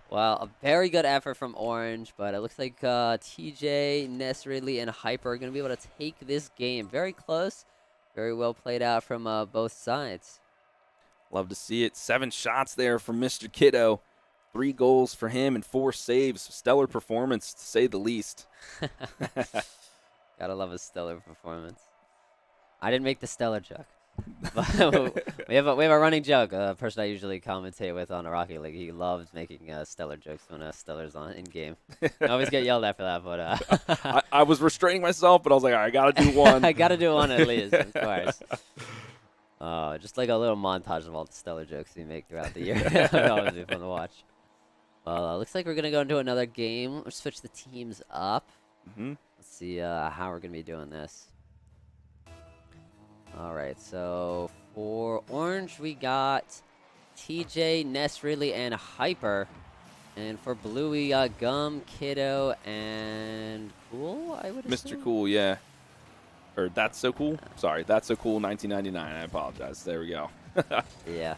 Well, a very good effort from Orange, but it looks like TJ, Ness, Ridley, and Hyper are going to be able to take this game. Very close. Very well played out from both sides. Love to see it. 7 shots there from Mr. Kiddo. 3 goals for him and 4 saves. Stellar performance, to say the least. Gotta love a stellar performance. I didn't make the stellar joke. But we have a running joke. A person I usually commentate with on a Rocket League, he loves making stellar jokes when Stellar's on in game. I always get yelled at for that, but I was restraining myself, but I was like, all right, I gotta do one. I gotta do one at least, of course. Just like a little montage of all the stellar jokes we make throughout the year. That would be fun to watch. Well, looks like we're gonna go into another game. Let's switch the teams up. Hmm. Let's see how we're gonna be doing this. All right, so for orange we got TJ, Ness, Ridley, and Hyper. And for blue we got Gum, Kiddo, and Cool, I would assume? Mr. Cool, yeah. Or That's So Cool. Sorry, That's So Cool 1999. I apologize. There we go. Yeah.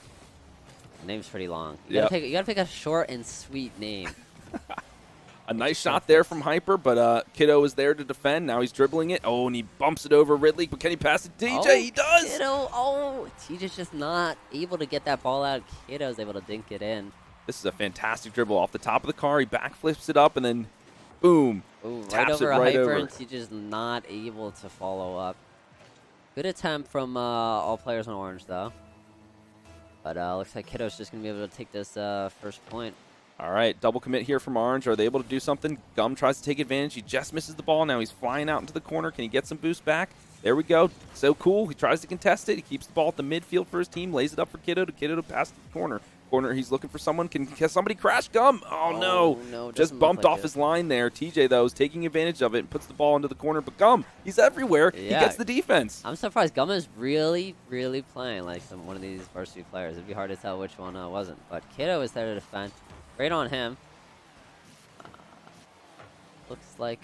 The name's pretty long. Yep. You gotta pick a short and sweet name. A nice shot there from Hyper, but Kiddo is there to defend. Now he's dribbling it. Oh, and he bumps it over Ridley, but can he pass it to TJ? Oh, He does! Kiddo, oh, TJ's just not able to get that ball out. Kiddo's able to dink it in. This is a fantastic dribble off the top of the car. He backflips it up, and then boom. Ooh, right Taps over it a right Hyper, over. and TJ's not able to follow up. Good attempt from all players on orange, though. But looks like Kiddo's just going to be able to take this first point. All right, double commit here from Orange. Are they able to do something? Gum tries to take advantage. He just misses the ball. Now he's flying out into the corner. Can he get some boost back? There we go. So cool. He tries to contest it. He keeps the ball at the midfield for his team. Lays it up for Kiddo to pass to the corner. He's looking for someone. Can somebody crash Gum? Oh, no. Just doesn't look bumped like off it. his line there. TJ, though, is taking advantage of it and puts the ball into the corner. But Gum, he's everywhere. He Yeah. gets the defense. I'm surprised. Gum is really, really playing like one of these varsity players. It'd be hard to tell which one wasn't. But Kiddo is there to defend. Great on him. Looks like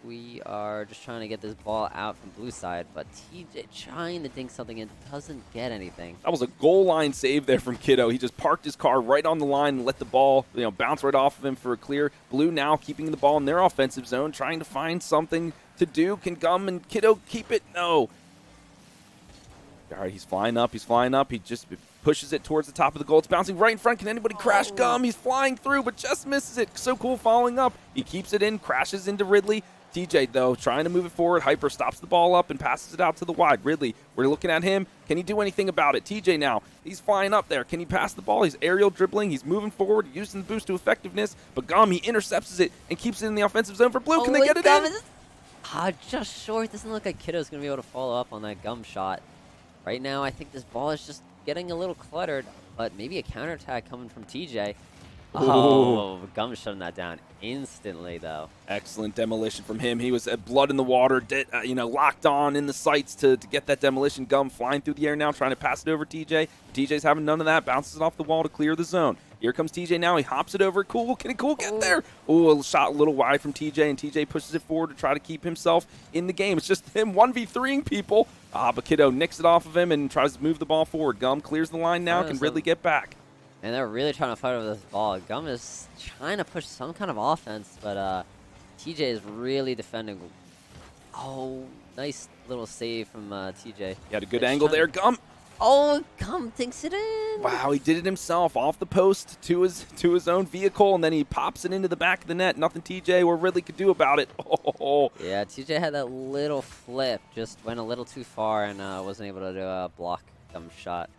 we are just trying to get this ball out from blue side, but TJ trying to dink something in, doesn't get anything. That was a goal line save there from Kiddo. He just parked his car right on the line and let the ball, bounce right off of him for a clear. Blue now keeping the ball in their offensive zone, trying to find something to do. Can Gum and Kiddo keep it? No. All right, he's flying up. He just pushes it towards the top of the goal. It's bouncing right in front. Can anybody crash Gum? He's flying through, but just misses it. So cool following up. He keeps it in, crashes into Ridley. TJ, though, trying to move it forward. Hyper stops the ball up and passes it out to the wide. Ridley, we're looking at him. Can he do anything about it? TJ now, he's flying up there. Can he pass the ball? He's aerial dribbling. He's moving forward, using the boost to effectiveness. But Gum, he intercepts it and keeps it in the offensive zone for Blue. Can they get it in? Just short. It doesn't look like Kiddo's going to be able to follow up on that Gum shot. Right now, I think this ball is just getting a little cluttered, but maybe a counterattack coming from TJ. Oh, Gum shutting that down instantly, though. Excellent demolition from him. He was blood in the water, locked on in the sights to get that demolition. Gum flying through the air now, trying to pass it over TJ. TJ's having none of that. Bounces it off the wall to clear the zone. Here comes TJ now. He hops it over. Cool. Can Cool get there? Oh, a shot a little wide from TJ, and TJ pushes it forward to try to keep himself in the game. It's just him 1v3ing people. But Kiddo nicks it off of him and tries to move the ball forward. Gum clears the line now. Can Ridley get back? And they're really trying to fight over this ball. Gum is trying to push some kind of offense, but TJ is really defending. Oh, nice little save from TJ. He had a good angle there. Gum. Oh, Gum thinks it in. Wow, he did it himself off the post to his own vehicle, and then he pops it into the back of the net. Nothing TJ or Ridley could do about it. Oh. Yeah, TJ had that little flip, just went a little too far and wasn't able to do a block Gum shot.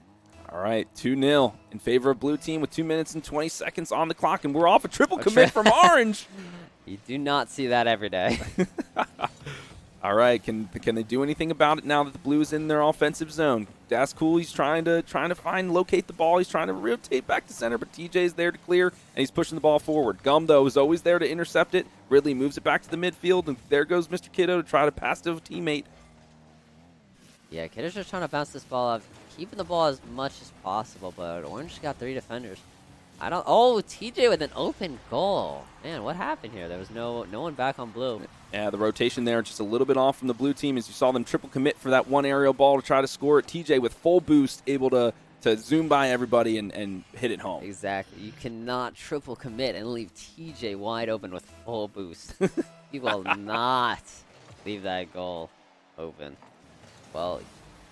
All right, 2-0 in favor of Blue Team with 2 minutes and 20 seconds on the clock, and we're off a triple commit from Orange. You do not see that every day. All right, can they do anything about it now that the Blues in their offensive zone? That's cool. He's trying to locate the ball. He's trying to rotate back to center, but TJ's there to clear, and he's pushing the ball forward. Gum, though, is always there to intercept it. Ridley moves it back to the midfield, and there goes Mr. Kiddo to try to pass to a teammate. Yeah, Kiddo's just trying to bounce this ball up, keeping the ball as much as possible, but Orange got 3 defenders. Oh, TJ with an open goal. Man, what happened here? There was no one back on blue. Yeah, the rotation there just a little bit off from the Blue Team as you saw them triple commit for that one aerial ball to try to score it. TJ with full boost able to zoom by everybody and hit it home. Exactly. You cannot triple commit and leave TJ wide open with full boost. You will not leave that goal open. Well,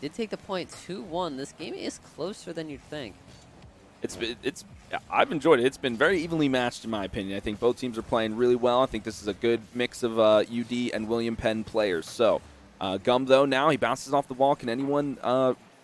did take the point 2-1. This game is closer than you'd think. I've enjoyed it. It's been very evenly matched in my opinion. I think both teams are playing really well. I think this is a good mix of UD and William Penn players. So, Gum though now he bounces off the wall. Can anyone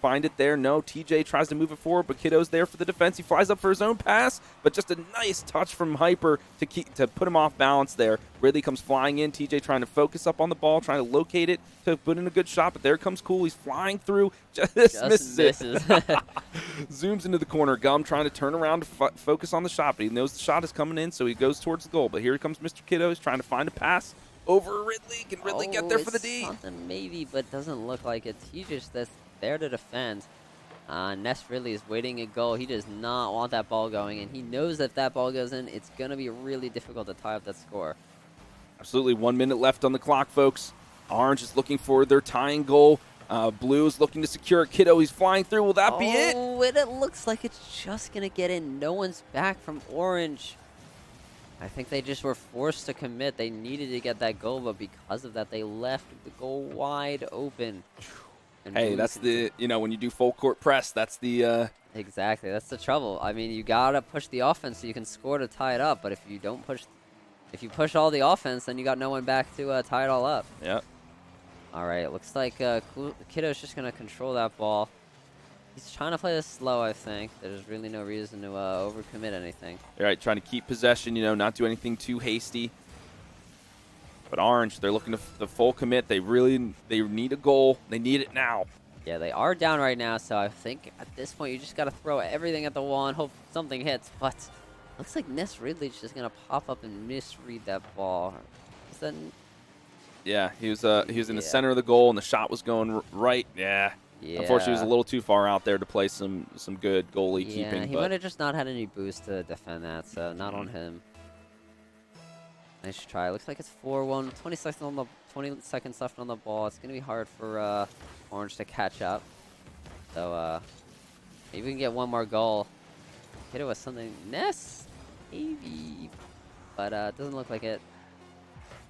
find it there. No, TJ tries to move it forward, but Kiddo's there for the defense. He flies up for his own pass, but just a nice touch from Hyper to put him off balance there. Ridley comes flying in. TJ trying to focus up on the ball, trying to locate it to put in a good shot, but there comes Cool. He's flying through, just misses it. Zooms into the corner. Gum trying to turn around to focus on the shot, but he knows the shot is coming in, so he goes towards the goal. But here comes Mr. Kiddo. He's trying to find a pass over Ridley. Can Ridley get there for the D? Something maybe, but doesn't look like it. He just that's there to defend. Ness Ridley is waiting a goal. He does not want that ball going, and he knows that if that ball goes in, it's going to be really difficult to tie up that score. Absolutely. 1 minute left on the clock, folks. Orange is looking for their tying goal. Blue is looking to secure Kiddo. He's flying through. Will that be it? Oh, it looks like it's just going to get in. No one's back from Orange. I think they just were forced to commit. They needed to get that goal, but because of that, they left the goal wide open. And hey, that's the, when you do full court press, that's the... Exactly. That's the trouble. I mean, you got to push the offense so you can score to tie it up, but if you push all the offense, then you got no one back to tie it all up. Yeah. All right, it looks like Kiddo's just going to control that ball. He's trying to play this slow, I think. There's really no reason to overcommit anything. All right, trying to keep possession, not do anything too hasty. But Orange, they're looking to the full commit. They need a goal. They need it now. Yeah, they are down right now, so I think at this point you just got to throw everything at the wall and hope something hits. But looks like Ness Ridley's just going to pop up and misread that ball. Is that... Yeah, he was in the center of the goal, and the shot was going right. Yeah. Unfortunately, he was a little too far out there to play some good goalie keeping. Yeah, he might have just not had any boost to defend that, so not on him. Nice try. Looks like it's 4-1. 20 seconds left on the ball. It's going to be hard for Orange to catch up. So maybe we can get one more goal. Hit it with something. Ness? Maybe. But it doesn't look like it.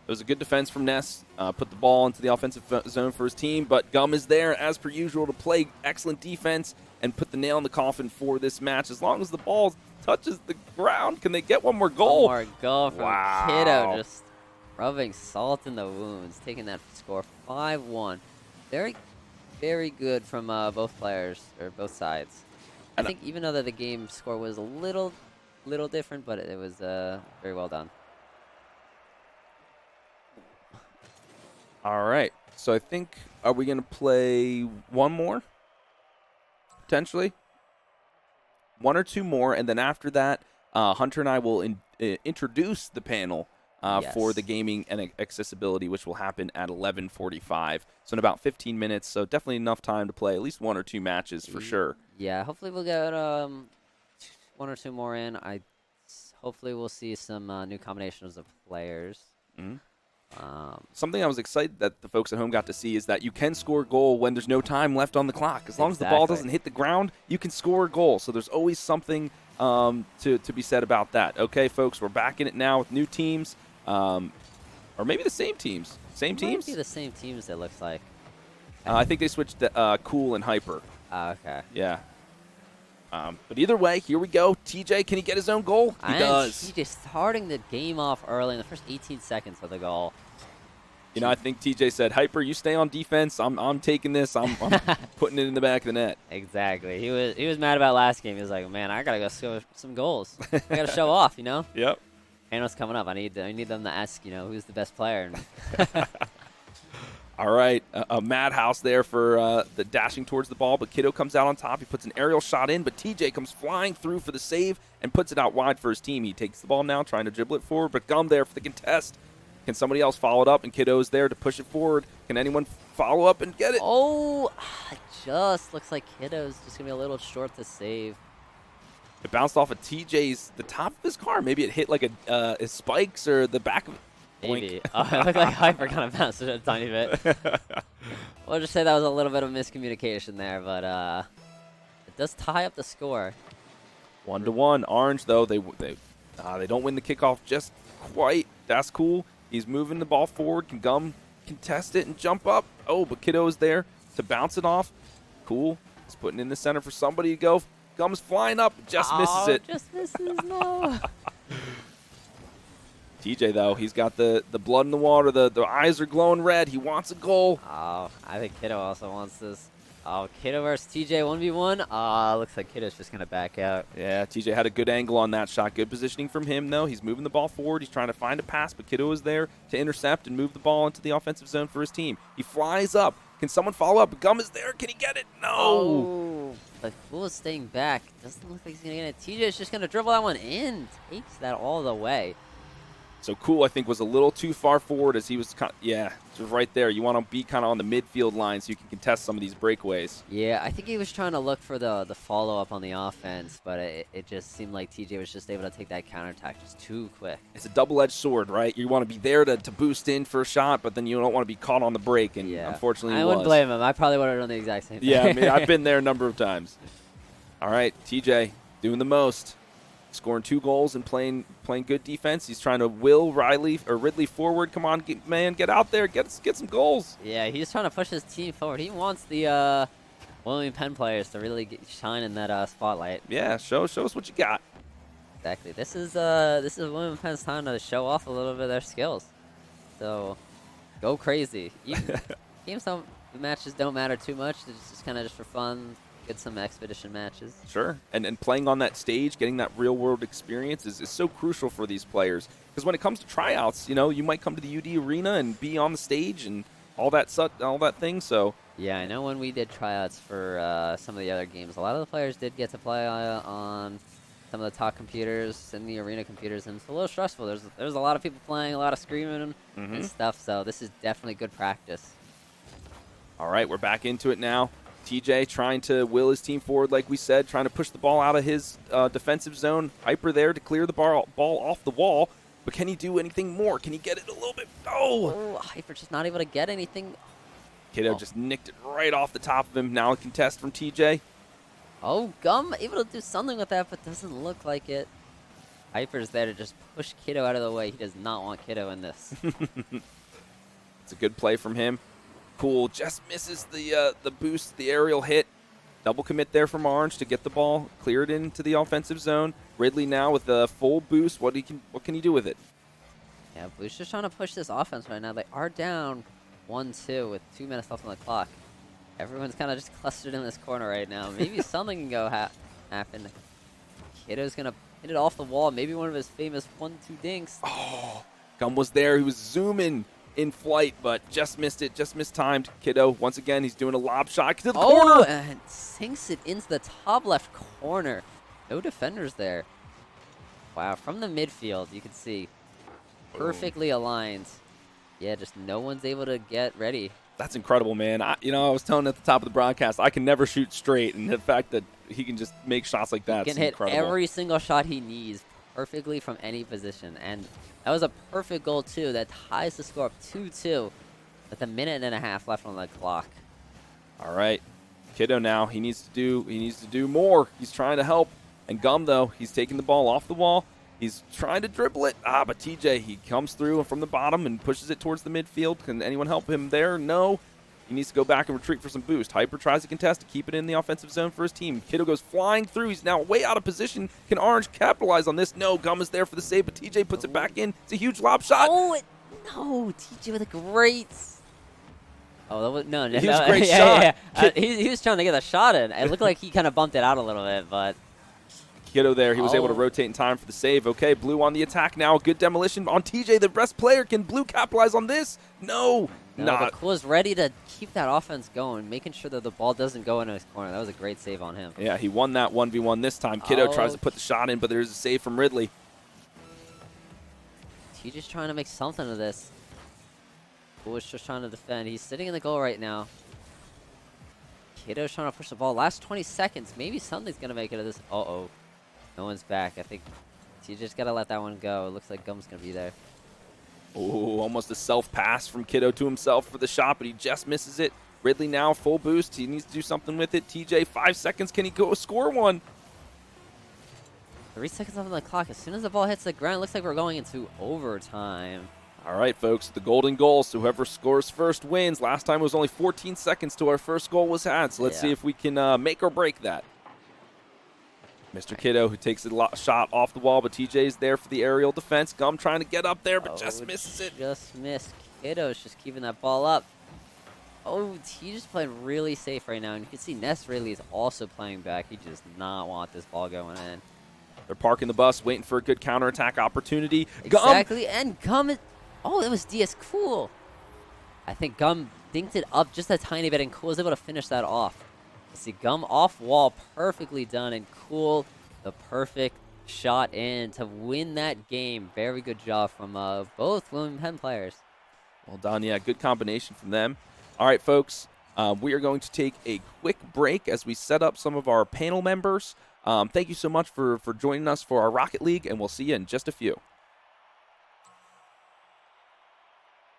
It was a good defense from Ness. Put the ball into the offensive zone for his team, but Gum is there, as per usual, to play excellent defense and put the nail in the coffin for this match. As long as the ball touches the ground, can they get one more goal? One more goal from Kiddo, just rubbing salt in the wounds, taking that score 5-1. Very, very good from both players, or both sides. I think even though the game score was a little different, but it was very well done. All right. So I think, are we going to play one more? Potentially? One or two more, and then after that, Hunter and I will introduce the panel for the gaming and accessibility, which will happen at 11:45. So in about 15 minutes, so definitely enough time to play at least one or two matches for sure. Yeah, hopefully we'll get one or two more in. Hopefully we'll see some new combinations of players. Mm-hmm. Something I was excited that the folks at home got to see is that you can score a goal when there's no time left on the clock. As long as the ball doesn't hit the ground, you can score a goal. So there's always something to be said about that. Okay, folks, we're back in it now with new teams, or maybe the same teams. Same teams? Might be the same teams, it looks like. I think they switched to Cool and Hyper. Okay. Yeah. But either way, here we go. TJ, can he get his own goal? He does. He just starting the game off early in the first 18 seconds of the goal. I think TJ said, Hyper, you stay on defense. I'm taking this. I'm putting it in the back of the net. Exactly. He was mad about last game. He was like, man, I got to go score some goals. I got to show off, Yep. Panel's coming up. I need them to ask, who's the best player. All right, a madhouse there for the dashing towards the ball, but Kiddo comes out on top. He puts an aerial shot in, but TJ comes flying through for the save and puts it out wide for his team. He takes the ball now, trying to dribble it forward, but Gum there for the contest. Can somebody else follow it up? And Kiddo's there to push it forward. Can anyone follow up and get it? Oh, it just looks like Kiddo's just going to be a little short to save. It bounced off of the top of his car. Maybe it hit like his spikes or the back of it. Maybe. It looked like Hyper kind of bounced it a tiny bit. We'll just say that was a little bit of miscommunication there, but it does tie up the score. 1-1. Orange, though, they don't win the kickoff just quite. That's cool. He's moving the ball forward. Can Gum contest it and jump up? Oh, but Kiddo's there to bounce it off. Cool. He's putting it in the center for somebody to go. Gum's flying up. Just misses it. Just misses, no. TJ, though, he's got the blood in the water. The eyes are glowing red. He wants a goal. Oh, I think Kiddo also wants this. Oh, Kiddo versus TJ 1v1. Looks like Kiddo's just gonna back out. Yeah, TJ had a good angle on that shot. Good positioning from him, though. He's moving the ball forward. He's trying to find a pass, but Kiddo is there to intercept and move the ball into the offensive zone for his team. He flies up. Can someone follow up? Gum is there. Can he get it? No. Oh, but Fool is staying back. Doesn't look like he's gonna get it. TJ is just gonna dribble that one in. Takes that all the way. So Cool, I think, was a little too far forward as he was just right there. You want to be kind of on the midfield line so you can contest some of these breakaways. Yeah, I think he was trying to look for the follow-up on the offense, but it just seemed like TJ was just able to take that counterattack just too quick. It's a double-edged sword, right? You want to be there to boost in for a shot, but then you don't want to be caught on the break, and unfortunately I wouldn't blame him. I probably would have done the exact same thing. Yeah, I mean, I've been there a number of times. All right, TJ doing the most. Scoring 2 goals and playing good defense. He's trying to will Ridley forward. Come on, man, get out there, get some goals. Yeah, he's trying to push his team forward. He wants the William Penn players to really shine in that spotlight. Yeah, show us what you got. Exactly. This is William Penn's time to show off a little bit of their skills. So go crazy. Games matches don't matter too much. It's just kind of just for fun. Get some expedition matches. Sure. And playing on that stage, getting that real-world experience is so crucial for these players. Because when it comes to tryouts, you might come to the UD Arena and be on the stage and all that thing. So yeah, I know when we did tryouts for some of the other games, a lot of the players did get to play on some of the top computers and the arena computers, and it's a little stressful. There's a lot of people playing, a lot of screaming and stuff, so this is definitely good practice. All right, we're back into it now. TJ trying to will his team forward, like we said, trying to push the ball out of his defensive zone. Hyper there to clear the ball off the wall. But can he do anything more? Can he get it a little bit? Oh, Hyper's just not able to get anything. Kiddo just nicked it right off the top of him. Now a contest from TJ. Oh, Gum able to do something with that, but doesn't look like it. Hyper's there to just push Kiddo out of the way. He does not want Kiddo in this. It's a good play from him. Cool, just misses the boost, the aerial hit. Double commit there from Orange to get the ball cleared into the offensive zone. Ridley now with a full boost. What can he do with it? Yeah, Blue's just trying to push this offense right now. They are down 1-2 with 2 minutes left on the clock. Everyone's kind of just clustered in this corner right now. Maybe something can go happen. Kiddo's going to hit it off the wall. Maybe one of his famous 1-2 dinks. Oh, Gum was there. He was zooming in flight, but just missed it, just mistimed. Kiddo, once again, he's doing a lob shot to the corner. And sinks it into the top left corner. No defenders there. Wow, from the midfield, you can see perfectly aligned. Yeah, just no one's able to get ready. That's incredible, man. I was telling at the top of the broadcast, I can never shoot straight, and the fact that he can just make shots like that is incredible. He can hit every single shot he needs perfectly from any position, and that was a perfect goal too. That ties the score up 2-2 with a minute and a half left on the clock. All right, Kiddo now he needs to do more. He's trying to help, and Gum though he's taking the ball off the wall. He's trying to dribble it. But TJ he comes through from the bottom and pushes it towards the midfield. Can anyone help him there? No. He needs to go back and retreat for some boost. Hyper tries to contest to keep it in the offensive zone for his team. Kiddo goes flying through. He's now way out of position. Can Orange capitalize on this? No. Gum is there for the save, but TJ puts it back in. It's a huge lob shot. Oh, no. TJ with a great... Oh, that was... No. He was a great shot. Yeah. He was trying to get a shot in. It looked like he kind of bumped it out a little bit, but... Kiddo there. He was able to rotate in time for the save. Okay, Blue on the attack now. Good demolition on TJ, the best player. Can Blue capitalize on this? No. But Cool is ready to keep that offense going, making sure that the ball doesn't go into his corner. That was a great save on him. Yeah, he won that 1v1 this time. Kiddo tries to put the shot in, but there's a save from Ridley. TJ's trying to make something of this. Cool is just trying to defend. He's sitting in the goal right now. Kiddo's trying to push the ball. Last 20 seconds. Maybe something's going to make it of this. Uh-oh. No one's back. I think TJ's got to let that one go. It looks like Gum's going to be there. Oh, almost a self-pass from Kiddo to himself for the shot, but he just misses it. Ridley now, full boost. He needs to do something with it. TJ, 5 seconds. Can he go score one? 3 seconds left on the clock. As soon as the ball hits the ground, it looks like we're going into overtime. All right, folks, the golden goal. So whoever scores first wins. Last time it was only 14 seconds till our first goal was had. So let's see if we can make or break that. Mr. Kiddo, who takes a shot off the wall, but TJ's there for the aerial defense. Gum trying to get up there, but just misses it. Just missed. Kiddo's just keeping that ball up. Oh, he's just playing really safe right now, and you can see Ness really is also playing back. He does not want this ball going in. They're parking the bus, waiting for a good counterattack opportunity. Gum. Exactly, and Gum is... Oh, that was DS Cool. I think Gum dinked it up just a tiny bit, and Cool was able to finish that off. You see Gum off wall, perfectly done, and Cool, the perfect shot in to win that game. Very good job from both William Penn players. Well done. Yeah, good combination from them. All right, folks, we are going to take a quick break as we set up some of our panel members. Thank you so much for joining us for our Rocket League, and we'll see you in just a few.